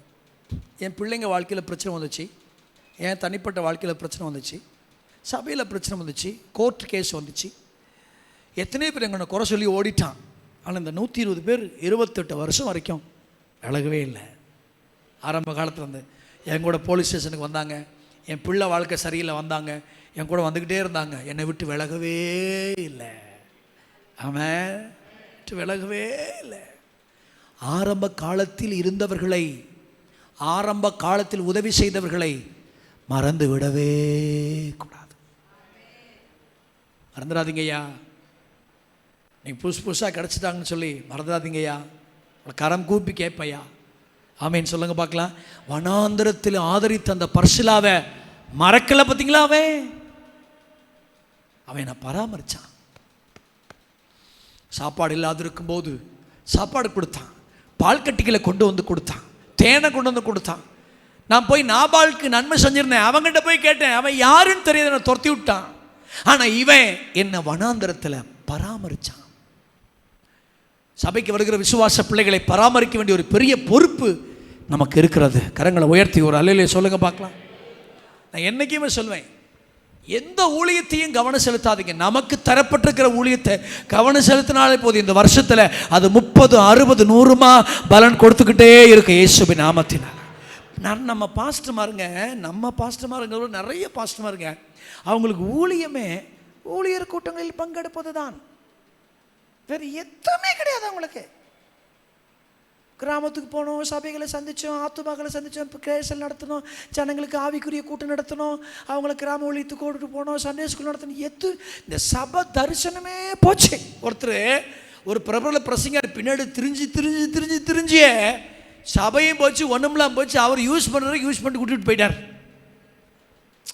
என் பிள்ளைங்க வாழ்க்கையில் பிரச்சனை வந்துச்சு, என் தனிப்பட்ட வாழ்க்கையில் பிரச்சனை வந்துச்சு, சபையில் பிரச்சனை வந்துச்சு, கோர்ட் கேஸ் வந்துச்சு, எத்தனை பேர் எங்களை குறை சொல்லி ஓடிட்டான். ஆனால் இந்த 120 பேர் 28 வருஷம் வரைக்கும் விலகவே இல்லை. ஆரம்ப காலத்தில் வந்து என் கூட போலீஸ் ஸ்டேஷனுக்கு வந்தாங்க, என் பிள்ளை வாழ்க்கை சரியில்லை வந்தாங்க, என் கூட வந்துக்கிட்டே இருந்தாங்க, என்னை விட்டு விலகவே இல்லை. அவன் விட்டு விலகவே இல்லை. ஆரம்ப காலத்தில் இருந்தவர்களை, ஆரம்ப காலத்தில் உதவி செய்தவர்களை மறந்து விடவே கூடாது. மறந்துடாதீங்கய்யா. நீங்கள் புதுசாக கிடச்சிட்டாங்கன்னு சொல்லி மறந்துடாதீங்கய்யா. கரம் கூப்பி கேட்பையா. ஆமேன்னு சொல்லுங்க பார்க்கலாம். வனாந்திரத்தில் ஆதரித்த அந்த பர்சிலாவை மறக்கலை பார்த்தீங்களா? அவன் என்னை பராமரித்தான். சாப்பாடு இல்லாத இருக்கும்போது சாப்பாடு கொடுத்தான், பால் கட்டிகளை கொண்டு வந்து கொடுத்தான், தேனை கொண்டு வந்து கொடுத்தான். நான் போய் நாபாலுக்கு நன்மை செஞ்சிருந்தேன், அவங்ககிட்ட போய் கேட்டேன், அவன் யாருன்னு தெரியாத என்னை துரத்தி விட்டான். ஆனால் இவன் என்னை வனாந்திரத்தில் பராமரித்தான். சபைக்கு வருகிற விசுவாச பிள்ளைகளை பராமரிக்க வேண்டிய ஒரு பெரிய பொறுப்பு நமக்கு இருக்கிறது. கரங்களை உயர்த்தி ஒரு அல்லையிலே சொல்லுங்க பார்க்கலாம். நான் என்னைக்குமே சொல்வேன், எந்த ஊழியத்தையும் கவனம் செலுத்தாதீங்க. நமக்கு தரப்பட்டிருக்கிற ஊழியத்தை கவனம் செலுத்தினாலே போதும். இந்த வருஷத்தில் அது 30, 60, 100மா பலன் கொடுத்துக்கிட்டே இருக்கு இயேசுவின் நாமத்தினால். நம்ம பாஸ்டர்மாருங்க, நம்ம பாஸ்டர்மாருங்க, நிறைய பாஸ்டர்மாருங்க, அவங்களுக்கு ஊழியமே ஊழியர் கூட்டங்களில் பங்கெடுப்பது தான், வேறு எதுவுமே கிடையாது அவங்களுக்கு. கிராமத்துக்கு போனோம், சபைகளை சந்தித்தோம், ஆத்துமாக்களை சந்தித்தோம், கேசல் நடத்தணும், ஜனங்களுக்கு ஆவிக்குரிய கூட்டம் நடத்தணும், அவங்கள கிராம ஒழித்து கூட்டிட்டு போனோம், சண்டே ஸ்கூல் நடத்தணும். இந்த சபை தரிசனமே போச்சு. ஒருத்தர் ஒரு பிரபல பிரசங்கர் பின்னாடி திரிஞ்சியே சபையும் போச்சு, ஒன்றும்லாம் போச்சு. அவர் யூஸ் பண்ணிட்டு கூட்டிகிட்டு போயிட்டார்.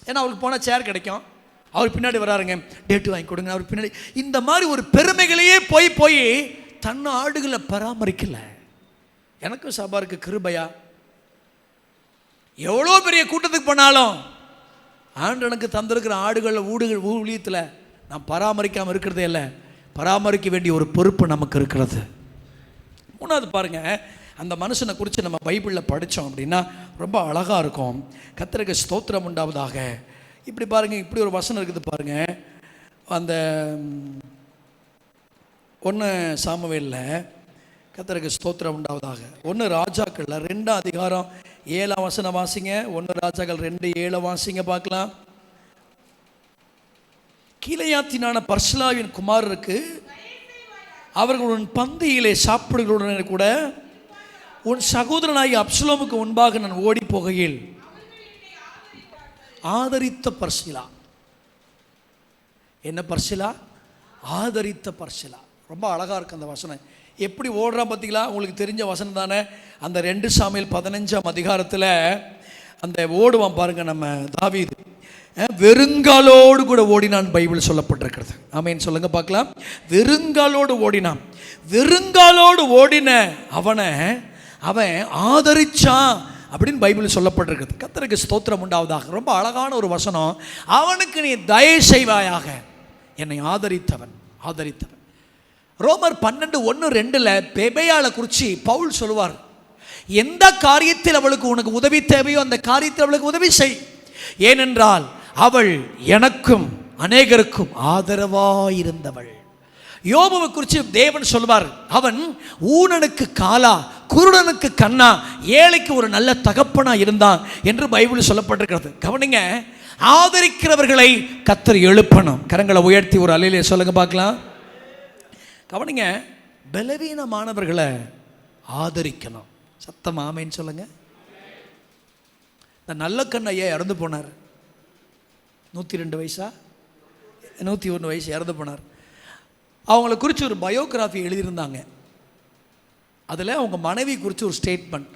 ஏன்னா அவருக்கு போனால் சேர் கிடைக்கும், அவர் பின்னாடி வராருங்க, டேட்டு வாங்கி கொடுங்க, அவர் பின்னாடி. இந்த மாதிரி ஒரு பெருமைகளையே போய் தன் ஆடுகளை பராமரிக்கல. எனக்கும் சபாருக்கு கிருபையா, எவ்வளோ பெரிய கூட்டத்துக்கு போனாலும் ஆண்டு எனக்கு தந்திருக்கிற ஆடுகள் ஊழியத்தில் நான் பராமரிக்காமல் இருக்கிறதே இல்லை. பராமரிக்க வேண்டிய ஒரு பொறுப்பு நமக்கு இருக்கிறது. மூணாவது பாருங்க, அந்த மனுஷனை குறித்து நம்ம பைபிளில் படித்தோம் அப்படின்னா ரொம்ப அழகாக இருக்கும். கர்த்தருக்கு ஸ்தோத்திரம் உண்டாவதாக. இப்படி பாருங்கள், இப்படி ஒரு வசனம் இருக்குது பாருங்கள். அந்த 1 சாமுவேலில் கர்த்தருக்கு ஸ்தோத்திரம் உண்டாவதாக 1 ராஜாக்கள் 2 அதிகாரம் 7 வசனம் வாசிங்க. 1 ராஜாக்கள் 2:7 வாசிங்க பார்க்கலாம். கீலேயாத்தினான பர்சிலாவின் குமாரருக்கு அவர்கள் உன் பந்தியிலே சாப்பிடுகளுடனே கூட உன் சகோதரனாகி அப்சலோமுக்கு முன்பாக நான் ஓடி போகையில் ஆதரித்த பர்சிலா. என்ன பர்சிலா? ஆதரித்த பர்சிலா. ரொம்ப அழகாக இருக்கு அந்த வசனம். எப்படி ஓடுறா பார்த்தீங்களா? உங்களுக்கு தெரிஞ்ச வசனம் தானே. அந்த 2 சாமுவேல் 15ஆம் அதிகாரத்தில் அந்த ஓடுவான் பாருங்க நம்ம தாவீது. வெறுங்காலோடு கூட ஓடினான் பைபிள் சொல்லப்பட்டிருக்கிறது. ஆமேன்னு சொல்லுங்க பார்க்கலாம். வெறுங்காலோடு ஓடினான். வெறுங்காலோடு ஓடின அவன் ஆதரிச்சான் அப்படின்னு பைபிள் சொல்லப்பட்டிருக்கிறது. கர்த்தருக்கு ஸ்தோத்திரம் உண்டாவதாக. ரொம்ப அழகான ஒரு வசனம். அவனுக்கு நீ தயவு செய்வாயாக, என்னை ஆதரித்தவன். ரோமர் 12:1-2 பெபையாளை குறித்து பவுல் சொல்லுவார், எந்த காரியத்தில் அவளுக்கு உனக்கு உதவி தேவையோ அந்த காரியத்தில் அவளுக்கு உதவி செய், ஏனென்றால் அவள் எனக்கும் அநேகருக்கும் ஆதரவாயிருந்தவள். யோபுவை குறித்து தேவன் சொல்வார், அவன் ஊனனுக்கு காலா, குருடனுக்கு கண்ணா, ஏழைக்கு ஒரு நல்ல தகப்பனா இருந்தான் என்று பைபிள் சொல்லப்பட்டிருக்கிறது. கவனிங்க, ஆதரிக்கிறவர்களை கர்த்தர் எழுப்பணும். கரங்களை உயர்த்தி ஒரு அல்லையிலே சொல்லுங்க பார்க்கலாம். கவனிங்க, பலவீனமானவர்களை ஆதரிக்கணும். சத்தம் ஆமேன்னு சொல்லுங்க. இந்த நல்ல கண்ணையா இறந்து போனார். 102 வயசா 101 வயசு இறந்து போனார். அவங்கள குறித்து ஒரு பயோகிராஃபி எழுதியிருந்தாங்க. அதில் அவங்க மனைவி குறித்து ஒரு ஸ்டேட்மெண்ட்.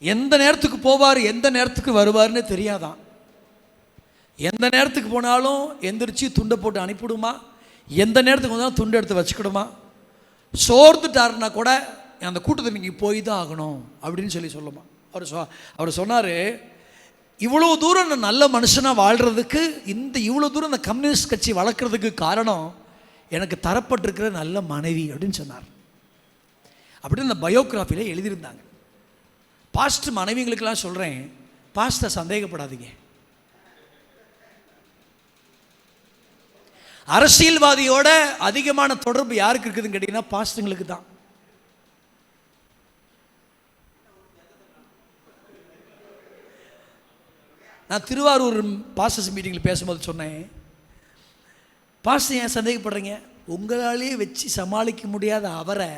எந்த நேரத்துக்கு போவார், எந்த நேரத்துக்கு வருவார்னு தெரியாதான். எந்த நேரத்துக்கு போனாலும் எந்திரிச்சு துண்டை போட்டு அனுப்பிவிடுமா, எந்த நேரத்துக்கு வந்தாலும் துண்டை எடுத்து வச்சுக்கிடுமா, சோர்ந்துட்டாருன்னா கூட அந்த கூட்டத்தை நீங்கள் போய் தான் ஆகணும் அப்படின்னு சொல்லுமா. அவர் சொன்னார், இவ்வளோ தூரம் நான் நல்ல மனுஷனாக வாழ்கிறதுக்கு, இவ்வளோ தூரம் இந்த கம்யூனிஸ்ட் கட்சி வளர்க்குறதுக்கு காரணம் எனக்கு தரப்பட்டிருக்கிற நல்ல மனைவி அப்படின்னு சொன்னார். அப்படின்னு இந்த பயோகிராஃபியில் எழுதியிருந்தாங்க. பாஸ்டர் மனைவிங்களுக்கெல்லாம் சொல்கிறேன், பாஸ்டர் சந்தேகப்படாதீங்க. அரசியல்வாதியோட அதிகமான தொடர்பு யாருக்கு இருக்குதுன்னு கேட்டிங்கன்னா பாஸ்டர்களுக்கு தான். நான் திருவாரூர் பாஸ்டர்ஸ் மீட்டிங்கில் பேசும்போது சொன்னேன், பாஸ்டர் ஏன் சந்தேகப்படுறீங்க? உங்களாலேயே வச்சு சமாளிக்க முடியாத அவரை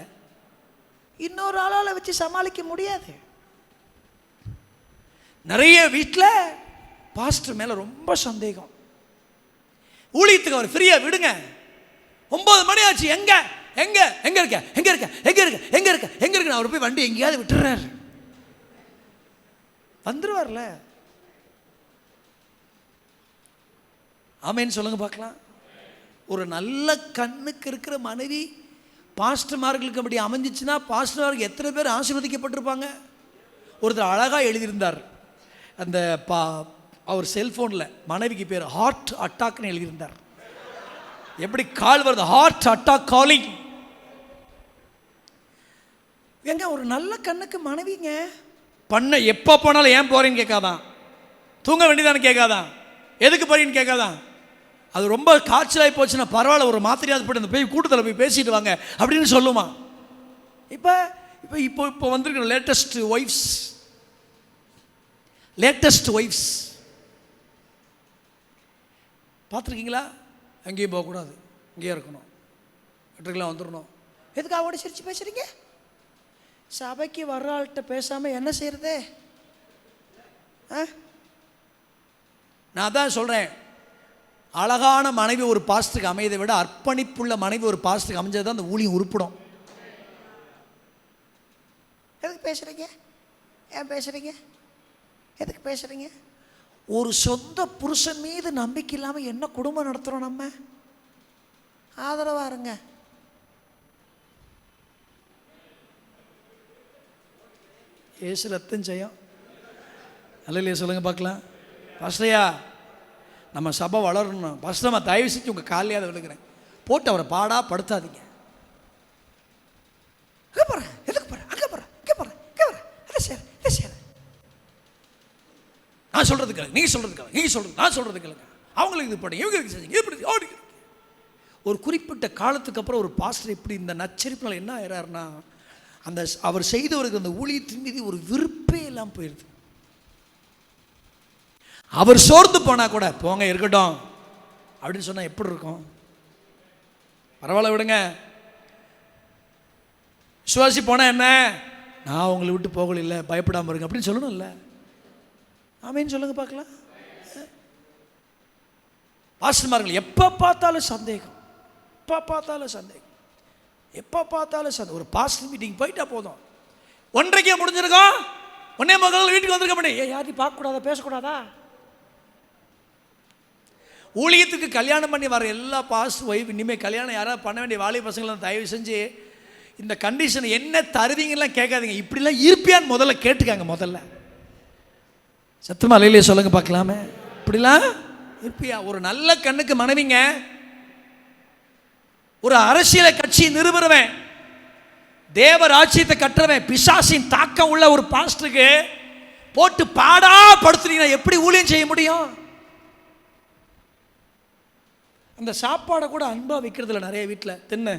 இன்னொரு ஆளால் வச்சு சமாளிக்க முடியாது. நிறைய வீட்டில் பாஸ்டர் மேலே ரொம்ப சந்தேகம். ஊழியத்துக்கு அவர் ஃப்ரீயாக விடுங்க, 9 மணி ஆச்சு, எங்க எங்க எங்க இருக்க எங்க இருக்க எங்க இருக்க எங்க இருக்க எங்க இருக்கு, அவர் போய் வண்டி எங்கேயாவது விட்டுறாரு, வந்துருவார்ல. ஆமேன்னு சொல்லுங்க பார்க்கலாம். ஒரு நல்ல கண்ணுக்கு இருக்கிற மனைவி பாஸ்டர்மார்களுக்கு அப்படி அமைஞ்சிச்சுன்னா பாஸ்டர்மாருக்கு எத்தனை பேர் ஆசீர்வதிக்கப்பட்டிருப்பாங்க. ஒருத்தர் அழகாக எழுதியிருந்தார், அந்த அவர் செல்ஃபோனில் மனைவிக்கு பேர் ஹார்ட் அட்டாக்னு எழுதியிருந்தார். எப்படி கால் வருது, ஹார்ட் அட்டாக் காலிங். எங்க ஒரு நல்ல கண்ணுக்கு மனைவிங்க பண்ண எப்போ போனாலும் ஏன் போறேன்னு கேட்காதான், தூங்க வேண்டியதானு கேட்காதான், எதுக்கு போறீன்னு கேட்காதான். அது ரொம்ப காய்ச்சலாகி போச்சுன்னா பரவாயில்ல, ஒரு மாத்திரையாவது போட்டு அந்த போய் கூட்டத்தில் போய் பேசிட்டு வாங்க அப்படின்னு சொல்லுமா. இப்போ இப்போ இப்போ இப்போ வந்திருக்கிற லேட்டஸ்ட் ஒய்ஃப்ஸ் பார்த்துருக்கீங்களா? எங்கேயும் போகக்கூடாது, இங்கேயே இருக்கணும், வீட்டுக்கெல்லாம் வந்துடணும். எதுக்கு அவட சிரிச்சு பேசுறீங்க? சபைக்கு வர்ற ஆள்கிட்ட பேசாமல் என்ன செய்யறது? நான் தான் சொல்கிறேன், அழகான மனைவி ஒரு பாஸ்டருக்கு அமையதை விட அர்ப்பணிப்புள்ள மனைவி ஒரு பாஸ்டருக்கு அமைஞ்சது தான் அந்த ஊழியம் உருப்படும். எதுக்கு பேசுகிறீங்க? ஏன் பேசுகிறீங்க? எதுக்கு பேசுகிறீங்க? ஒரு சொந்த புருஷன் மீது நம்பிக்கை இல்லாமல் என்ன குடும்பம் நடத்துகிறோம் நம்ம? ஆதரவாக இருங்க. ஏசு ரத்தம் செய்யும். அல்லையா சொல்லுங்க பார்க்கலாம். பாஸ்டரையா நம்ம சபை வளரணும். பாஸ்டர்மா தயவு செஞ்சு உங்கள் காலையாவது விழுகிறேன், போட்டு அவரை பாடா படுத்தாதீங்க. எங்கே போகிறேன், எதுக்கு போகிறேன், அங்கே போகிறேன், இங்கே போகிறேன், இங்கே போகிறேன், அதை செய்கிறேன், இதை செய்கிறேன். நான் சொல்கிறது கேளுங்க, நீங்கள் சொல்கிறது கேளுங்க, நீங்கள் சொல்கிறது நான் சொல்கிறது கேளுங்க, அவங்களுக்கு இது பண்ணுங்க, இவங்களுக்கு செஞ்சீங்க, இப்படி ஓடி. ஒரு குறிப்பிட்ட காலத்துக்கு அப்புறம் ஒரு பாஸ்டர் இப்படி இந்த நச்சரிப்பினால் என்ன ஆகிறாருன்னா, அந்த அவர் செய்தவருக்கு அந்த ஊழியத்தின் மீது ஒரு விருப்பே எல்லாம் போயிடுது. அவர் சோர்ந்து போனா கூட போங்க இருக்கட்டும் அப்படின்னு சொன்னா எப்படி இருக்கும்? பரவாயில்ல விடுங்க, விசுவாசி போனா என்ன, நான் உங்களை விட்டு போகல, பயப்படாம இருங்க அப்படின்னு சொல்லணும்ல. ஆமேன்னு சொல்லுங்க பார்க்கலாம். பாஸ்டர்மார்கள் எப்போ பார்த்தாலும் சந்தேகம், எப்போ பார்த்தாலும் சந்தேகம், எப்போ பார்த்தாலும் சந்தேகம். ஒரு பாஸ்டர் மீட்டிங் போயிட்டா போதும், 1:30 முடிஞ்சிருக்கோம், 1:45 வீட்டுக்கு வந்திருக்க மாட்டேன், யாரையும் பார்க்கக்கூடாதா, பேசக்கூடாதா? ஊழியத்துக்கு கல்யாணம் பண்ணி வர எல்லா பாஸ்டர் ஒய்ஃப் இனிமேல் கல்யாணம் யாராவது பண்ண வேண்டிய வாலிப பசங்களை தயவு செஞ்சு இந்த கண்டிஷன் என்ன தருவீங்கலாம் கேட்காதீங்க, இப்படிலாம் இருப்பியான்னு முதல்ல கேட்டுக்காங்க. முதல்ல சத்தமா அல்லேலூயா சொல்லுங்க பார்க்கலாமே. இப்படிலாம் இருப்பியா? ஒரு நல்ல கண்ணுக்கு மனைவிங்க, ஒரு அரசியலை கட்சி நிறுவனவன், தேவ ராஜ்யத்தை கட்டுறவன், பிசாசின் தாக்கம் உள்ள ஒரு பாஸ்டருக்கு போட்டு பாடா படுத்துறீங்கன்னா எப்படி ஊழியம் செய்ய முடியும்? அந்த சாப்பாடை கூட அன்பா வைக்கிறதுல நிறைய வீட்டில் தின்னு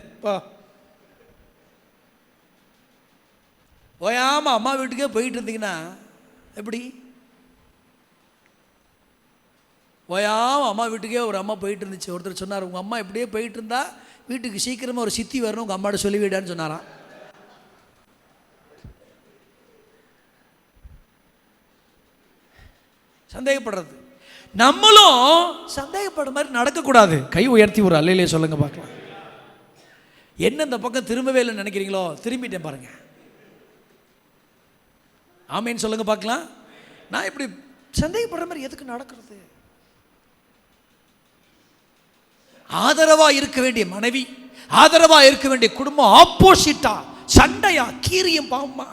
போயாம அம்மா வீட்டுக்கே போயிட்டு இருந்தீங்கன்னா எப்படி? ஓயாம அம்மா வீட்டுக்கே ஒரு அம்மா போயிட்டு இருந்துச்சு. ஒருத்தர் சொன்னார், உங்கள் அம்மா இப்படியே போயிட்டு இருந்தா வீட்டுக்கு சீக்கிரமாக ஒரு சித்தி வரணும், உங்கள் அம்மாட்ட சொல்லிவிடான்னு சொன்னாராம். சந்தேகப்படுறது, நம்மளும் சந்தேகப்படுற மாதிரி நடக்கக்கூடாது. கை உயர்த்தி ஒரு அல்லையிலே சொல்லுங்க பார்க்கலாம். என்ன இந்த பக்கம் திரும்பவே இல்லைன்னு நினைக்கிறீங்களோ, திரும்பிட்டேன் பாருங்க. ஆமேன்னு சொல்லுங்க பார்க்கலாம். நான் இப்படி சந்தேகப்படுற மாதிரி எதுக்கு நடக்கிறது? ஆதரவா இருக்க வேண்டிய மனைவி, ஆதரவா இருக்க வேண்டிய குடும்பம் ஆப்போசிட்டா சண்டையா, கீரியும் பாவமா.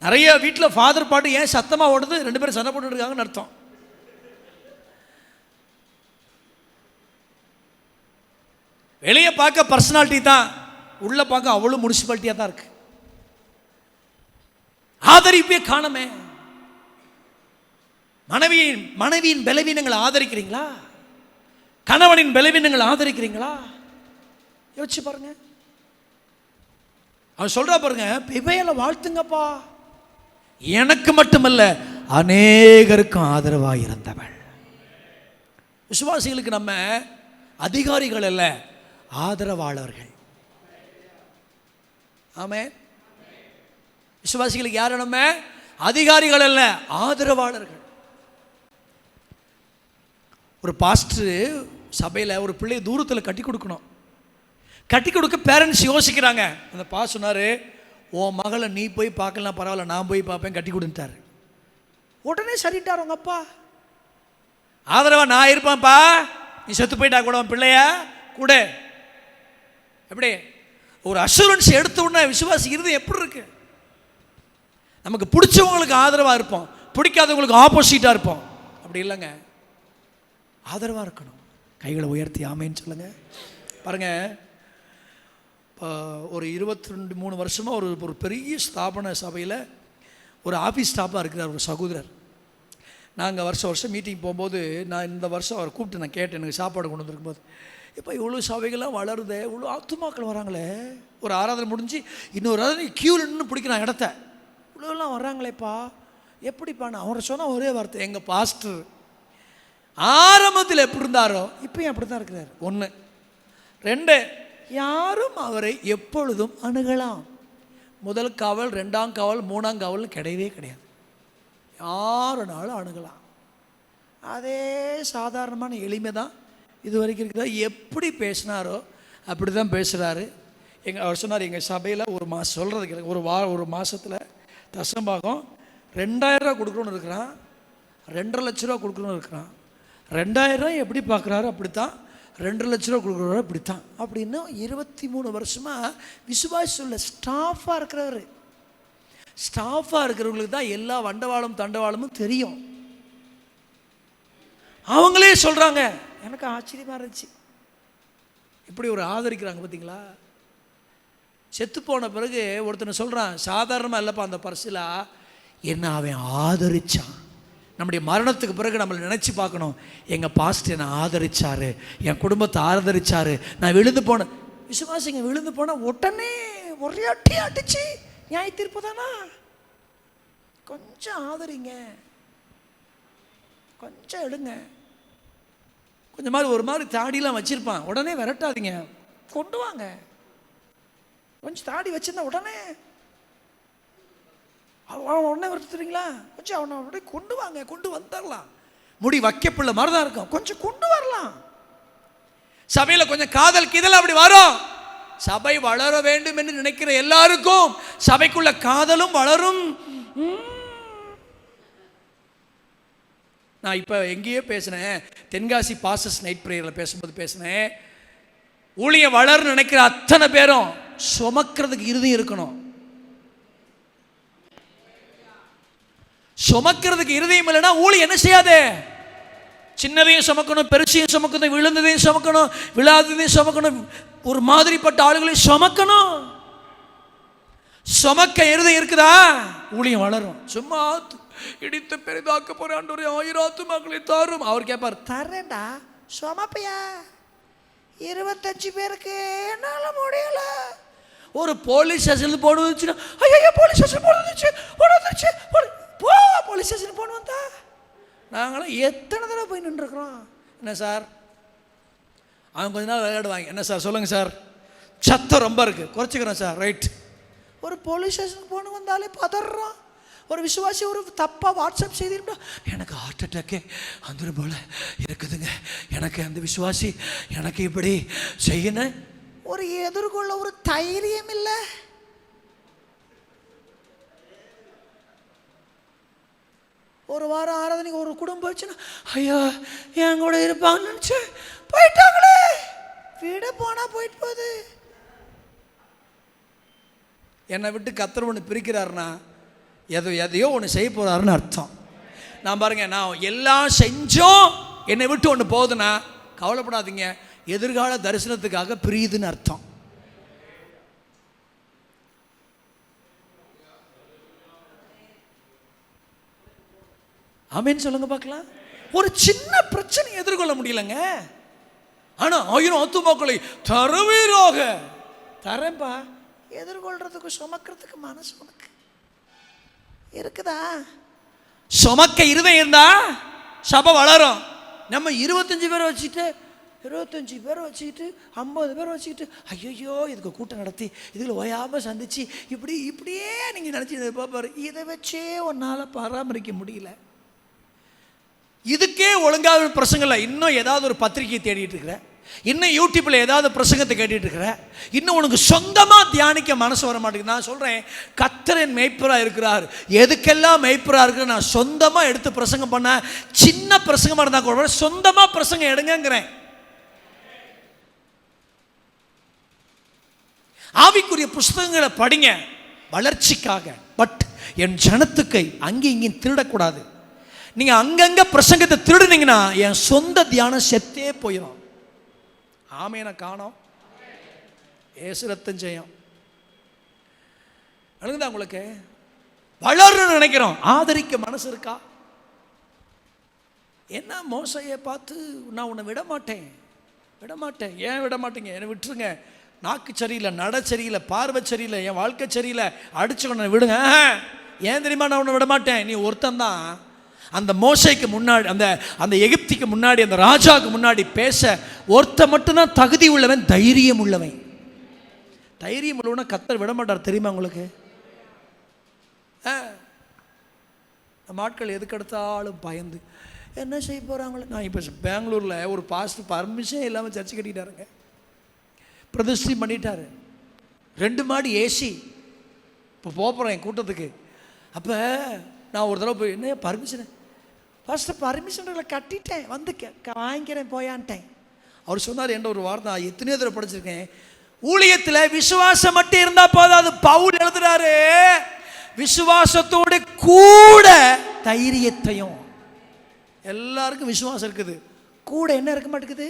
நிறைய வீட்டில் ஃபாதர் பாட்டு ஏன் சத்தமா ஓடுது? 2 பேரும் சண்டை போட்டு இருக்காங்கன்னு அர்த்தம். வெளியே பார்க்க பர்சனாலிட்டி தான், உள்ள பார்க்க அவ்வளவு முனிசிபாலிட்டியா தான் இருக்கு. ஆதரிப்பே காணமே. மனைவியின் பலவீனங்களை ஆதரிக்கிறீங்களா? கணவனின் பலவீனங்களை ஆதரிக்கிறீங்களா? யோசிச்சு பாருங்க. அவன் சொல்றா பாருங்க, இவையில வாழ்த்துங்கப்பா, எனக்கு மட்டுமல்ல அநேகருக்கும் ஆதரவாக இருந்தவள். விசுவாசிகளுக்கு நம்ம அதிகாரிகள் அல்ல, ஆதரவாளர்கள். ஆமென். விசுவாசிகளுக்கு யாரு? நம்ம அதிகாரிகள் அல்ல, ஆதரவாளர்கள். ஒரு பாஸ்டர் சபையில் ஒரு பிள்ளையை தூரத்தில் கட்டி கொடுக்கணும். கட்டி கொடுக்க பேரண்ட்ஸ் யோசிக்கிறாங்க. அந்த பாஸ்டர் சொன்னார், உன் மகளை நீ போய் பார்க்கலாம், பரவாயில்ல, நான் போய் பார்ப்பேன், கட்டி கொடுத்தாரு. உடனே சரிட்டார் உங்க அப்பா. ஆதரவா நான் இருப்பேன்ப்பா, நீ செத்து போயிட்டா கூட உன் பிள்ளைய கூட. எப்படி ஒரு அஷூரன்ஸ் எடுத்த உடனே விசுவாசி இருதயம் எப்படி இருக்கு? நமக்கு பிடிச்சவங்களுக்கு ஆதரவாக இருப்போம், பிடிக்காதவங்களுக்கு ஆப்போசிட்டாக இருப்போம். அப்படி இல்லைங்க, ஆதரவாக இருக்கணும். கைகளை உயர்த்தி ஆமேன்னு சொல்லுங்க. பாருங்க, ஒரு 22-23 வருஷமாக ஒரு பெரிய ஸ்தாபன சபையில் ஒரு ஆஃபீஸ் ஸ்டாஃபாக இருக்கிறார் ஒரு சகோதரர். நாங்கள் வருஷம் மீட்டிங் போகும்போது, நான் இந்த வருஷம் அவரை கூப்பிட்டு நான் கேட்டேன், எனக்கு சாப்பாடு கொண்டு வந்துருக்கும்போது, இப்போ இவ்வளோ சபைகள்லாம் வளருது, இவ்வளோ ஆத்துமாக்கள் வராங்களே, ஒரு ஆராதனை முடிஞ்சு இன்னொரு ஆராதனை க்யூவில் நின்று பிடிக்கிறான் இடத்த, இவ்வளோலாம் வர்றாங்களேப்பா, எப்படிப்பா? நான் அவரை சொன்னால் ஒரே வார்த்தை, எங்கள் பாஸ்டர் ஆரம்பத்தில் எப்படி இருந்தாரோ இப்பயும் அப்படி தான் இருக்கிறார். 1. 2, யாரும் அவரை எப்பொழுதும் அணுகலாம். முதல் காவல், 2ஆம் காவல், 3ஆம் காவல் கிடையவே கிடையாது. யாருனாலும் அணுகலாம். அதே சாதாரணமான எளிமை தான் இது வரைக்கும் இருக்குதா. எப்படி பேசினாரோ அப்படி தான் பேசுகிறாரு. அவர் சொன்னார், எங்கள் சபையில் ஒரு மாதம் சொல்கிறதுக்கு ஒரு மாதத்தில் தசம்பாகம் 2000 ரூபா கொடுக்கணும்னு இருக்கிறான், 2.5 லட்ச ரூபா கொடுக்கணும்னு இருக்கிறான். 2000 எப்படி பார்க்குறாரு அப்படித்தான், 2 லட்ச ரூபா கொடுக்குறாரு அப்படித்தான். அப்படின்னு 23 வருஷமாக விசுவாசி உள்ள ஸ்டாஃபாக இருக்கிறவர். ஸ்டாஃபாக இருக்கிறவங்களுக்கு தான் எல்லா வண்டவாளம் தண்டவாளமும் தெரியும். அவங்களே சொல்கிறாங்க. எனக்கு ஆச்சரியமாக இருந்துச்சு, இப்படி ஒரு ஆதரிக்கிறாங்க பார்த்தீங்களா. செத்து போன பிறகு ஒருத்தனை சொல்கிறான், சாதாரணமாக இல்லைப்பா அந்த பர்சிலா, என்ன அவன் ஆதரிச்சான். நம்முடைய மரணத்துக்கு பிறகு நம்மளை நினச்சி பார்க்கணும், எங்கள் பாஸ்டர் என்னை ஆதரிச்சாரு, என் குடும்பத்தை ஆதரிச்சாரு. நான் விழுந்து போனேன். விசுவாசிங்க விழுந்து போனால் உடனே ஒரே அட்டி அடிச்சு நியாய தீர்ப்பு தானா? கொஞ்சம் ஆதரிங்க, கொஞ்சம் எடுங்க. கொஞ்சம் மாதிரி ஒரு மாதிரி தாடிலாம் வச்சிருப்பான், உடனே விரட்டாதீங்க, கொண்டு வாங்க. கொஞ்சம் தாடி வச்சிருந்தா உடனே வருத்துறீங்களா? கொஞ்சம் அவனை அப்படியே கொண்டு வாங்க, கொண்டு வந்துடலாம். முடி வைக்கப்பிள்ள மாதிரி தான் இருக்கும், கொஞ்சம் கொண்டு வரலாம். சபையில் கொஞ்சம் காதல் கீதல் அப்படி வரும். சபை வளர வேண்டும் என்று நினைக்கிற எல்லாருக்கும் சபைக்குள்ள காதலும் வளரும். நான் இப்போ எங்கேயோ பேசினேன், தென்காசி பாஸ்டர்ஸ் நைட் பிரேயரில் பேசும்போது பேசினேன். ஊழியம் வளர்ன்னு நினைக்கிற அத்தனை பேரும் சுமக்கிறதுக்கு இருதயம் இருக்கணும். சுமக்கிறதுக்கு இருதயம் இல்லைன்னா ஊழியம் என்ன செய்யாது? சின்னதையும் சுமக்கணும், பெருசையும் சுமக்கணும், விழுந்ததையும் சுமக்கணும், விழாததையும் சுமக்கணும், ஒரு மாதிரிப்பட்ட ஆளுகளையும் சுமக்கணும். சுமக்க இருதயம் இருக்குதா, ஊழியம் வளரும். சும்மா இடித்து பெரிதாக்க போற ஆண்டவரே 1000 ஆத்துமாக்களை தாரும். அவர் கேட்பார், தரேன்டா, சுமப்பையா 25 பேருக்கு என்னால முடியல. ஒரு போலீஸ் ஸ்டேஷன் போன் வந்துச்சுன்னா, ஐயா போலீஸ் ஸ்டேஷன் போன் வந்துச்சு, போ போலீஸ் ஸ்டேஷன் போன் வந்தா. நாங்களாம் எத்தனை தடவை போய் நின்றுருக்குறோம். என்ன சார், அவங்க கொஞ்ச நாள் விளையாடுவாங்க. என்ன சார் சொல்லுங்கள் சார், சத்தம் ரொம்ப இருக்குது, குறைச்சிக்கிறோம் சார். ரைட். ஒரு போலீஸ் ஸ்டேஷனுக்கு போன வந்தாலே பதறோம். ஒரு விசுவாசி ஒரு தப்பாக வாட்ஸ்அப் செய்திருந்தா, எனக்கு ஹார்ட் அட்டாக்கே வந்துடும் போல இருக்குதுங்க, எனக்கு அந்த விசுவாசி எனக்கு இப்படி செய்யணும், ஒரு எதிர்கொள்ள ஒரு தைரியம் இல்லை. ஒரு வாரம் ஆராதனைக்கு ஒரு குடும்பம் வச்சுன்னா, ஐயா என் கூட இருப்பாங்கன்னு நினச்சி போயிட்டாங்களே, வீட போனால் போயிட்டு போகுது. என்னை விட்டு கர்த்தர் ஒன்று பிரிக்கிறாருன்னா எதையோ ஒன்று செய்ய போகிறாருன்னு அர்த்தம். நான் பாருங்க, நான் எல்லாம் செஞ்சோம் என்னை விட்டு ஒன்று போகுதுன்னா கவலைப்படாதீங்க, எதிர்கால தரிசனத்துக்காக பிரியுதுன்னு அர்த்தம். ஆமேன்னு சொல்லுங்க பார்க்கலாம். ஒரு சின்ன பிரச்சனை எதிர்கொள்ள முடியலங்க, ஆனால் 1000 ஆத்துமாக்களை தருவீராக. தரேன்பா, எதிர்கொள்றதுக்கு சுமக்கிறதுக்கு மனசு உனக்கு இருக்குதா? சுமக்க இருதயம் இருந்தா சபை வளரும். நம்ம 25 பேரை வச்சுக்கிட்டு 50 பேர் வச்சுக்கிட்டு ஐயோ இதுக்கு கூட்டம் நடத்தி இதில் ஓயாமல் சந்திச்சு இப்படியே நீங்கள் நினச்சி பார்ப்பாரு. இதை வச்சே ஒன்றால் பராமரிக்க முடியல. இதுக்கே ஒழுங்காக பிரசங்கல. இன்னும் ஏதாவது ஒரு பத்திரிகையை தேடிட்டு இருக்கிற, இன்னும் யூடியூப்பில் ஏதாவது பிரசங்கத்தை கேட்டுட்டு இருக்கிற, இன்னும் உனக்கு சொந்தமாக தியானிக்க மனசு வர மாட்டேங்குது. நான் சொல்கிறேன், கர்த்தரின் மேய்ப்பராக இருக்கிறார். எதுக்கெல்லாம் மேய்ப்பராக இருக்கிற நான் சொந்தமாக எடுத்து பிரசங்கம் பண்ண, சின்ன பிரசங்கமாக இருந்தால் கூட சொந்தமாக பிரசங்கம் எடுங்கிறேன். ஆவிக்குரிய புஸ்தகங்களை படிங்க வளர்ச்சிக்காக. பட் என் ஜனத்துக்கு அங்கே இங்கேயும் திருடக்கூடாது. நீங்கள் அங்கங்கே பிரசங்கத்தை திருடுனீங்கன்னா என் சொந்த தியானம் செத்தே போயிடும். ஆமேன காணோம், ஏசுரத்தம் செய்யும். அழுகுதா உங்களுக்கு? வளரணும்னு நினைக்கிறோம், ஆதரிக்க மனசு இருக்கா? என்ன மோசையை பார்த்து நான் உன்னை விட மாட்டேன். ஏன் விட மாட்டேங்க? என்னை விட்டுருங்க. நாக்கு சரியில்லை, நட சரியில்லை, பார்வை சரியில்லை, என் வாழ்க்கை சரியில்லை, அடிச்சு உன்னை விடுங்க. ஏன் தெரியுமா நான் உன்னை விட மாட்டேன்? நீ ஒருத்தன் தான் அந்த மோசைக்கு முன்னாடி, அந்த எகிப்திக்கு முன்னாடி, அந்த ராஜாவுக்கு முன்னாடி பேச ஒருத்த மட்டும்தான் தகுதி உள்ளவன், தைரியம் உள்ளவன். தைரியம் உள்ளவன கர்த்தர் விட மாட்டார். தெரியுமா உங்களுக்கு? நம்ம ஆட்கள் எதுக்கெடுத்தாலும் பயந்து என்ன செய்ய போகிறாங்களே. நான் இப்போ பெங்களூரில் ஒரு பாஸ்டர் பர்மிஷன் இல்லாமல் சர்ச்சை கட்டிட்டாருங்க. பிரதிஷ்டை பண்ணிட்டாரு. 2 மாடி ஏசி. இப்போ போகிறேன் என் கூட்டத்துக்கு. அப்போ நான் ஒரு தடவை போய், என்ன பர்மிஷன்? ஃபஸ்ட்டு பர்மிஷன்களை கட்டிட்டேன், வந்து வாங்கிக்கிறேன் போயான்ட்டேன். அவர் சொன்னார் என்ற ஒரு வார்த்தை நான் எத்தனையோ தடவை படிச்சிருக்கேன். ஊழியத்தில் விசுவாசம் மட்டும் இருந்தால் போதாது. பவுல் எழுதுறாரு, விசுவாசத்தோடு கூட தைரியத்தையும். எல்லாருக்கும் விசுவாசம் இருக்குது, கூட என்ன இருக்க மாட்டேங்குது?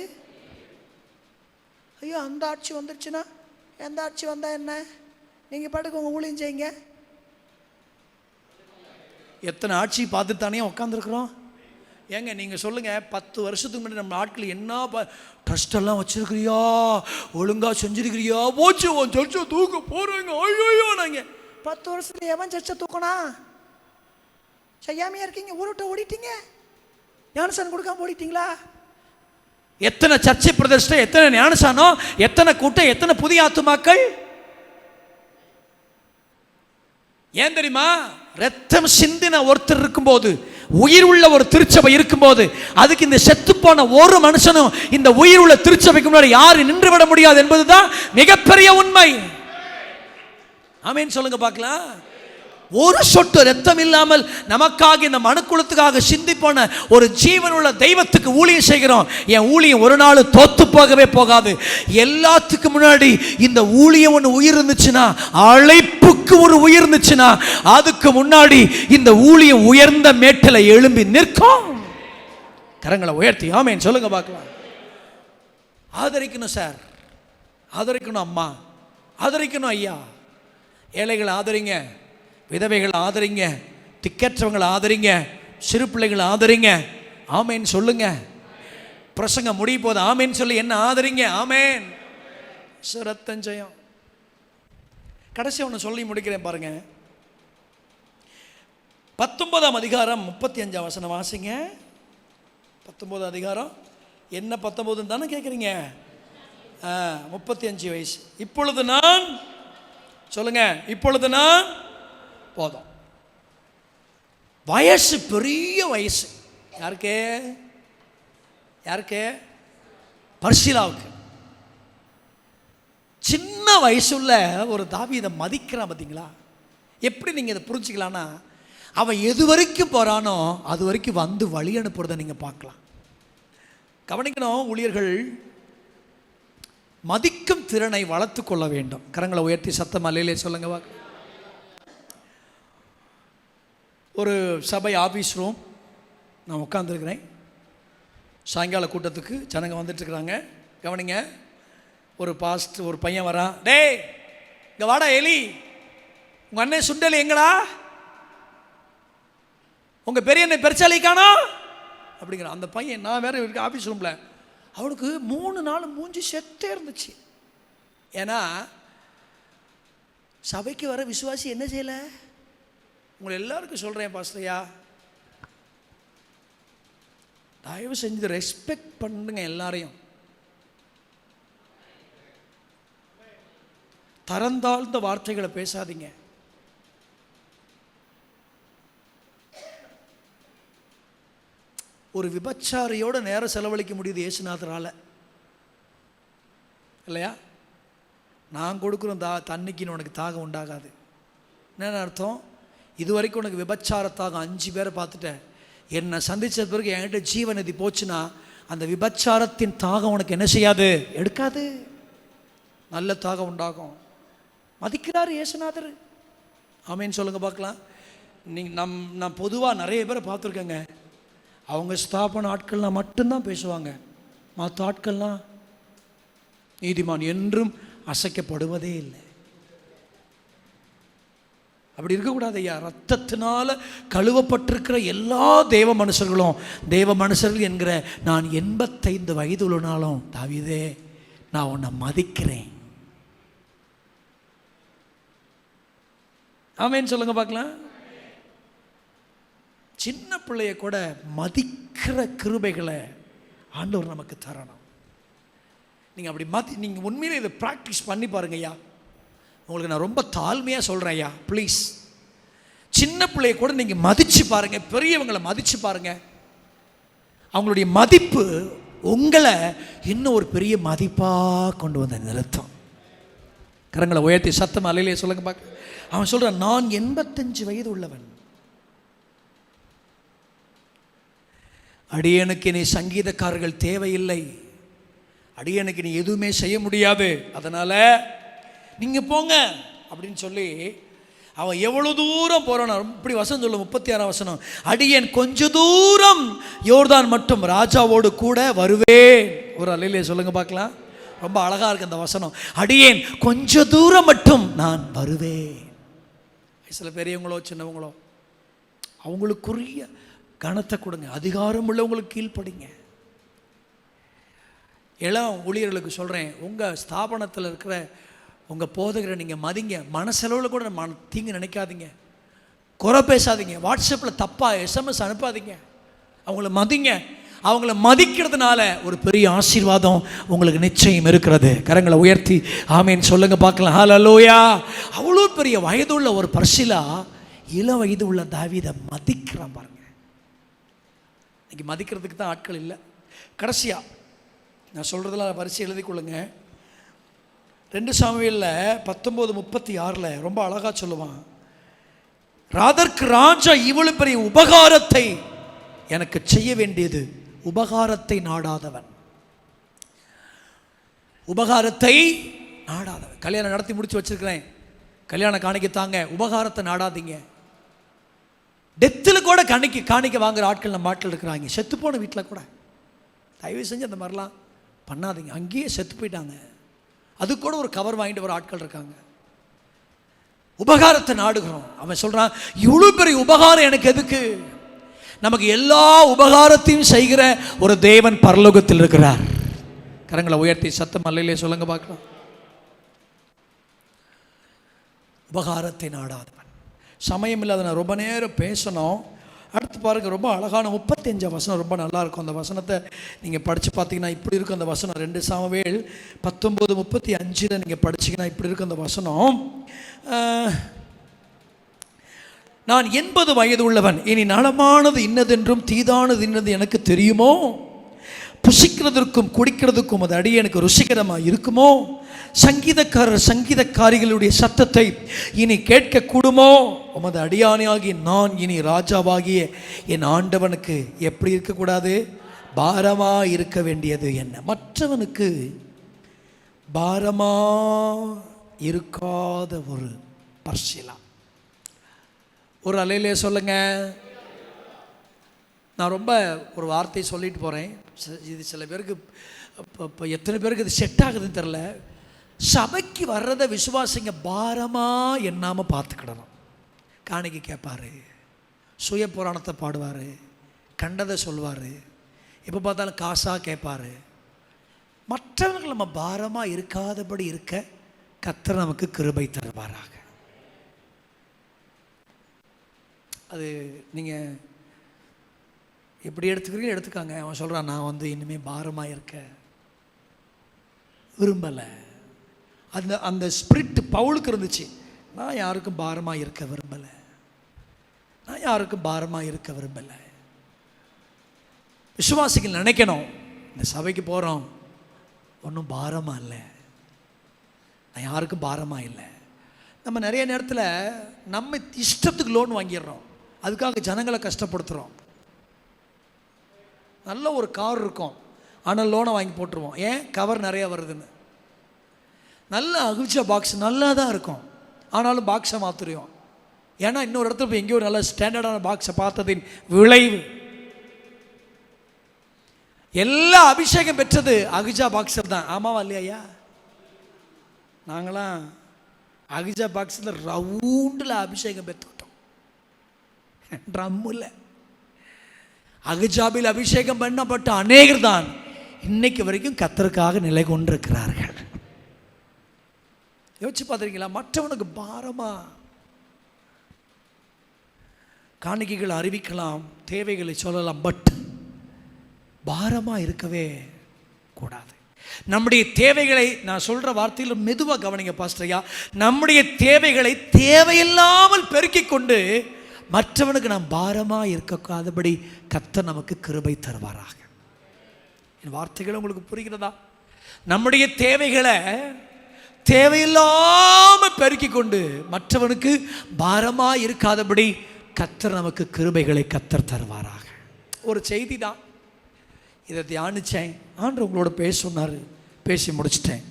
ஐயோ அந்த ஆட்சி வந்துருச்சுன்னா, எந்த ஆட்சி வந்தால் என்ன, நீங்கள் பாட்டுக்கு உங்கள் ஊழியம் செய்யுங்க. எத்தனை ஆட்சி பார்த்துட்டு தானே உட்காந்துருக்குறோம். ஏங்க நீங்கள் சொல்லுங்கள், 10 வருஷத்துக்கு முன்னாடி நம்ம ஆட்கள் என்ன ட்ரஸ்டெல்லாம் வச்சுருக்கிறியா, ஒழுங்காக செஞ்சுருக்கிறியா, போச்சு உன் சர்ச்சை தூக்க போகிறோங்க. ஐயோ நாங்கள் 10 வருஷத்துல எவன் சர்ச்சை தூக்கணா? செய்யாமையா இருக்கீங்க, ஊருட்ட ஓடிட்டீங்க, ஞானசானம் கொடுக்காம ஓடிட்டீங்களா? எத்தனை சர்ச்சை பிரதிஷ்டை, எத்தனை ஞானசானம், எத்தனை கூட்டம், எத்தனை புதிய ஆத்துமாக்கள். ஏன் தெரியுமா? ரத்தம் சிந்தின ஒருத்தர் இருக்கும்போது, உயிர் உள்ள ஒரு திருச்சபை இருக்கும்போது, அதுக்கு இந்த செத்து போன ஒரு மனுஷனும் இந்த உயிர் உள்ள திருச்சபைக்கு முன்னாடி யாரும் நின்று விட முடியாது என்பதுதான் மிகப்பெரிய உண்மை. ஆமேன் சொல்லுங்க பார்க்கலாம். ஒரு சொட்டு ரத்தம் இல்லாமல் நமக்காக இந்த மனுக்குலத்துக்காக சிந்தி போன ஒரு ஜீவனுள்ள தெய்வத்துக்கு ஊழியம் செய்கிறோம். என் ஊழியம் ஒரு நாள் தோத்து போகவே போகாது. எல்லாத்துக்கும் முன்னாடி இந்த ஊழியம் ஒன்று உயிர் இருந்துச்சுன்னா, அழைப்புக்கு ஒரு உயிர் இருந்துச்சுன்னா, அதுக்கு முன்னாடி இந்த ஊழியம் உயர்ந்த மேட்டில் எழும்பி நிற்கும். கரங்களை உயர்த்தி ஆமேன் சொல்லுங்க பார்க்கலாம். ஆதரிக்கணும் சார், ஆதரிக்கணும் அம்மா, ஆதரிக்கணும் ஐயா. ஏழைகளை ஆதரிங்க, விதவைகளை ஆதரிங்க, திக்கற்றவங்களை ஆதரிங்க, சிறு பிள்ளைகளை ஆதரிங்க. ஆமேன் சொல்லுங்க. பிரசங்க முடிய போது ஆமேன் சொல்லி என்ன ஆதரிங்க. ஆமேன். ரத்தஞ்சயம். கடைசி ஒன்று சொல்லி முடிக்கிறேன் பாருங்க. 19ஆம் அதிகாரம் 35ஆம் வசனம் வாசிங்க. 19 அதிகாரம் என்ன 19 தானே கேட்குறீங்க? 35 வயசு. இப்பொழுது நான் சொல்லுங்க, இப்பொழுது நான் போதும். வயசு பெரிய வயசு. யாருக்கு? யாருக்கு? பர்சிலாவுக்கு. சின்ன வயசுள்ள ஒரு தாவீதை மதிக்கிறான் பார்த்தீங்களா? எப்படி நீங்கள் இதை புரிஞ்சுக்கலான்னா, அவன் எது வரைக்கும் போகிறானோ அது வரைக்கும் வந்து வழி அனுப்புறதை நீங்கள் பார்க்கலாம். கவனிக்கணும், ஊழியர்கள் மதிக்கும் திறனை வளர்த்து கொள்ள வேண்டும். கரங்களை உயர்த்தி சத்தம் அல்லையிலே சொல்லுங்க. ஒரு சபை ஆஃபீஸ் ரூம், நான் உட்காந்துருக்கிறேன். சாயங்கால கூட்டத்துக்கு ஜனங்க வந்துட்டுருக்குறாங்க. கவனிங்க, ஒரு பையன் வரான். டேய் இங்கே வாடா எலி, உங்கள் அண்ணன் சுண்டலி எங்கடா, உங்கள் பெரிய அண்ணன் பெருச்சாலிக்கானோ அப்படிங்கிறான். அந்த பையன், நான் வேறு இருக்கு ஆஃபீஸ் ரூமில், அவனுக்கு 3 நாள் மூஞ்சி செத்தே இருந்துச்சு. ஏன்னா சபைக்கு வர விசுவாசி என்ன செய்யலை? உங்களை எல்லாருக்கும் சொல்கிறேன் பாஸ்டரையா, தயவு செஞ்சு ரெஸ்பெக்ட் பண்ணுங்க எல்லாரையும். தரந்தாழ்ந்த வார்த்தைகளை பேசாதீங்க. ஒரு விபச்சாரியோட நேரம் செலவழிக்க முடியுது இயேசுநாதரால, இல்லையா? நான் கொடுக்குற தண்ணிக்கு உனக்கு தாகம் உண்டாகாது. என்ன அர்த்தம்? இது வரைக்கும் உனக்கு விபச்சாரத்தாக 5 பேரை பார்த்துட்டேன். என்னை சந்தித்த பிறகு என்கிட்ட ஜீவநதி போச்சுன்னா அந்த விபச்சாரத்தின் தாகம் உனக்கு என்ன செய்யாது? எடுக்காது. நல்ல தாகம் உண்டாகும். மதிக்கிறார் இயேசுநாதர். ஆமேன்னு சொல்லுங்க பார்க்கலாம். நான் பொதுவாக நிறைய பேரை பார்த்துருக்கேங்க. அவங்க ஸ்தாபன ஆட்கள்லாம் மட்டும்தான் பேசுவாங்க. மற்ற ஆட்கள்லாம் நீதிமான் என்றும் அசைக்கப்படுவதே இல்லை. அப்படி இருக்கக்கூடாது ஐயா. ரத்தத்தினால கழுவப்பட்டிருக்கிற எல்லா தேவ மனுஷர்கள் என்கிற நான் 85 வயது உள்ளனாலும் தாவீதே நான் உன்னை மதிக்கிறேன். ஆமேன்னு சொல்லுங்க பார்க்கலாம். சின்ன பிள்ளைய கூட மதிக்கிற கிருபைகளை ஆண்டவர் நமக்கு தரணும். நீங்கள் அப்படி நீங்கள் உண்மையிலே இதை ப்ராக்டிஸ் பண்ணி பாருங்க ஐயா. உங்களுக்கு நான் ரொம்ப தாழ்மையாக சொல்கிறேன் ஐயா, ப்ளீஸ். சின்ன பிள்ளைய கூட நீங்கள் மதித்து பாருங்கள், பெரியவங்களை மதித்து பாருங்கள். அவங்களுடைய மதிப்பு உங்களை இன்னும் ஒரு பெரிய மதிப்பாக கொண்டு வந்த நிறுத்தம். கரங்களை உயர்த்தி சத்தம் அலையிலே சொல்லுங்க பார்க்க. அவன் சொல்கிறான், நான் 85 வயது உள்ளவன், அடியனுக்கு நீ சங்கீதக்காரர்கள் தேவையில்லை, அடியனுக்கு நீ எதுவுமே செய்ய முடியாது, அதனால் நீங்கள் போங்க அப்படின்னு சொல்லி அவன் எவ்வளோ தூரம் போகிறான். இப்படி வசனம் சொல்ல 36ஆம் வசனம், அடியேன் கொஞ்ச தூரம் யோர்தான் மட்டும் ராஜாவோடு கூட வருவேன். ஒரு அலையிலே சொல்லுங்க பார்க்கலாம். ரொம்ப அழகாக இருக்கு அந்த வசனம். அடியேன் கொஞ்ச தூரம் மட்டும் நான் வருவேன். சில பெரியவங்களோ சின்னவங்களோ அவங்களுக்குரிய கனத்தை கொடுங்க, அதிகாரம் உள்ளவங்களுக்கு கீழ்ப்படிங்க. இளம் ஊழியர்களுக்கு சொல்கிறேன், உங்கள் ஸ்தாபனத்தில் இருக்கிற உங்கள் போதகரை நீங்கள் மதிங்க. மனசெலவில் கூட தீங்கு நினைக்காதீங்க, குறை பேசாதீங்க, வாட்ஸ்அப்பில் தப்பாக SMS அனுப்பாதீங்க. அவங்கள மதிங்க. அவங்கள மதிக்கிறதுனால ஒரு பெரிய ஆசீர்வாதம் உங்களுக்கு நிச்சயம் இருக்கிறது. கரங்களை உயர்த்தி ஆமேன்னு சொல்லுங்க பார்க்கலாம். ஹல்லேலூயா. அவ்வளோ பெரிய வயதுள்ள ஒரு பர்சிலா இளம் வயது உள்ள தாவீதை மதிக்கிறான் பாருங்க. இன்னைக்கு மதிக்கிறதுக்கு தான் ஆட்கள் இல்லை. கடைசியாக நான் சொல்கிறதெல்லாம் வரிசை எழுதி கொள்ளுங்க. 2 சாமுவேலில் 19:36 ரொம்ப அழகாக சொல்லுவான், ராதற்கு ராஜா இவ்வளவு பெரிய உபகாரத்தை எனக்கு செய்ய வேண்டியது, உபகாரத்தை நாடாதவன், உபகாரத்தை நாடாதவன். கல்யாணம் நடத்தி முடிச்சு வச்சிருக்கிறேன், கல்யாணம் காணிக்கத்தாங்க, உபகாரத்தை நாடாதீங்க. டெத்தில் கூட காணிக்க வாங்குற ஆட்கள் நம்ம ஆட்கள் இருக்கிறாங்க. செத்து போன வீட்டில் கூட தயவு செஞ்சு அந்த மாதிரிலாம் பண்ணாதீங்க. அங்கேயே செத்து போயிட்டாங்க, அது கூட ஒரு கவர் வாங்கிட்டு வர ஆட்கள் இருக்காங்க. உபகாரத்தை நாடுகிறோம். அவன் சொல்றான், இவ்வளோ பெரிய உபகாரம் எனக்கு எதுக்கு? நமக்கு எல்லா உபகாரத்தையும் செய்கிற ஒரு தேவன் பரலோகத்தில் இருக்கிறார். கரங்களை உயர்த்தி சத்தம் அல்லையிலே சொல்லுங்க பார்க்கலாம். உபகாரத்தை நாடாதவன். சமயம் இல்லாத நான் ரொம்ப நேரம் பேசணும். அடுத்து பாருங்க, ரொம்ப அழகான 35 வசனம் ரொம்ப நல்லா இருக்கும். அந்த வசனத்தை நீங்கள் படித்து பார்த்தீங்கன்னா இப்படி இருக்கும் அந்த வசனம். 2 சாமுவேல் 19:35 நீங்கள் படிச்சிங்கன்னா இப்படி இருக்கும் அந்த வசனம். நான் 80 வயது உள்ளவன், இனி நலமானது இன்னதென்றும் தீதானது இன்னது எனக்கு தெரியுமோ? புசிக்கிறதற்கும் குடிக்கிறதுக்கும் அது அடியேனுக்கு ருசிகரமாக இருக்குமோ? சங்கீதக்காரிகளுடைய சத்தத்தை இனி கேட்க கூடுமோ? உமது அடியானியாகி நான் இனி ராஜாவாகிய என் ஆண்டவனுக்கு எப்படி இருக்கக்கூடாது? பாரமா இருக்க வேண்டியது என்ன? மற்றவனுக்கு பாரமா இருக்காத ஒரு பர்சிலா. ஒரு அலையிலே சொல்லுங்க. நான் ரொம்ப ஒரு வார்த்தை சொல்லிட்டு போகிறேன். இது சில பேருக்கு இப்போ எத்தனை பேருக்கு இது செட் ஆகுதுன்னு தெரில. சபைக்கு வர்றதை விசுவாசிங்க பாரமாக எண்ணாமல் பார்த்துக்கிடணும். காணிக்கை கேட்பார், சுய புராணத்தை பாடுவார், கண்டதை சொல்வார், எப்போ பார்த்தாலும் காசாக கேட்பார். மற்றவர்கள் நம்ம பாரமாக இருக்காதபடி இருக்க கர்த்தர் நமக்கு கிருபை தருவாராக. அது நீங்கள் எப்படி எடுத்துக்கிறீங்க எடுத்துக்காங்க. அவன் சொல்கிறான், நான் வந்து இனிமேல் பாரமாக இருக்க விரும்பலை. அந்த அந்த ஸ்பிரிட் பவுலுக்கு இருந்துச்சு. நான் யாருக்கும் பாரமாக இருக்க விரும்பலை, நான் யாருக்கும் பாரமாக இருக்க விரும்பலை. விசுவாசிகள் நினைக்கணும், இந்த சபைக்கு போகிறோம், ஒன்றும் பாரமாக இல்லை, நான் யாருக்கும் பாரமாக இல்லை. நம்ம நிறைய நேரத்தில் நம்ம இஷ்டத்துக்கு லோன் வாங்கிடுறோம், அதுக்காக ஜனங்களை கஷ்டப்படுத்துகிறோம். நல்ல ஒரு கார் இருக்கும், ஆனால் லோனை வாங்கி போட்டுருவோம். ஏன்? கவர் நிறையா வருதுன்னு. நல்ல அகிழ்ச்ச பாக்ஸ் நல்லா தான் இருக்கும், ஆனாலும் பாக்ஸை மாற்றிடுவோம். ஏன்னா இன்னொரு இடத்துல போய் எங்கேயோ ஒரு நல்ல ஸ்டாண்டர்டான பாக்ஸை பார்த்ததின் விளைவு. எல்லா அபிஷேகம் பெற்றது அகிஜா பாக்ஸர் தான். ஆமாவா இல்லையா? நாங்களாம் அகிஜா பாக்ஸில் ரவுண்டில் அபிஷேகம் பெற்றுட்டோம், ட்ரம்மில். அகிஜாபில் அபிஷேகம் பண்ணப்பட்ட அநேகர் தான் இன்னைக்கு வரைக்கும் கர்த்தருக்காக நிலை கொண்டிருக்கிறார்கள். யோசிச்சு பார்த்துருக்கீங்களா? மற்றவனுக்கு பாரமா காணிக்கைகள் அறிவிக்கலாம், தேவைகளை சொல்லலாம், பட் பாரமாக இருக்கவே கூடாது. நம்முடைய தேவைகளை, நான் சொல்கிற வார்த்தையில் மெதுவாக கவனிங்க பாஸ்டரையா, நம்முடைய தேவைகளை தேவையில்லாமல் பெருக்கிக் கொண்டு மற்றவனுக்கு நாம் பாரமாக இருக்கக்கூடாதபடி கர்த்தர் நமக்கு கிருபை தருவாராக. என் வார்த்தைகள் உங்களுக்கு புரிகிறதா? நம்முடைய தேவைகளை தேவையில்லாமல் பெருக்கிக் கொண்டு மற்றவனுக்கு பாரமாக இருக்காதபடி கர்த்தர் நமக்கு கிருபைகளை கர்த்தர் தருவாராக. ஒரு செய்தி தான், இதை தியானித்தேன், ஆண்டவர் உங்களோட பேச சொன்னார், பேசி முடிச்சிட்டேன்.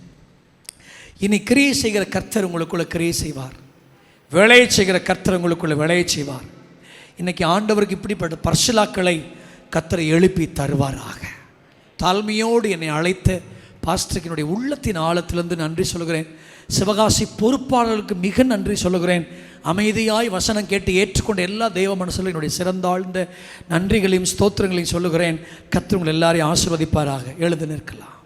இனி கிரியை செய்கிற கர்த்தர் உங்களுக்குள்ள கிரியை செய்வார், வேலையை செய்கிற கர்த்தர் உங்களுக்குள்ள வேலையை செய்வார். இன்றைக்கி ஆண்டவருக்கு இப்படிப்பட்ட பர்சலாக்களை கர்த்தரை எழுப்பி தருவாராக. தாழ்மையோடு என்னை அழைத்த பாஸ்டருக்கு என்னுடைய உள்ளத்தின் ஆழத்திலிருந்து நன்றி சொல்கிறேன். சிவகாசி பொறுப்பாளர்களுக்கு மிக நன்றி சொல்லுகிறேன். அமைதியாய் வசனம் கேட்டு ஏற்றுக்கொண்ட எல்லா தெய்வ மனசிலும் என்னுடைய சிறந்தாழ்ந்த நன்றிகளையும் ஸ்தோத்திரங்களையும் சொல்லுகிறேன். கர்த்தர் உங்கள் எல்லாரையும் ஆசீர்வதிப்பாராக. எழுந்து நிற்கலாம்.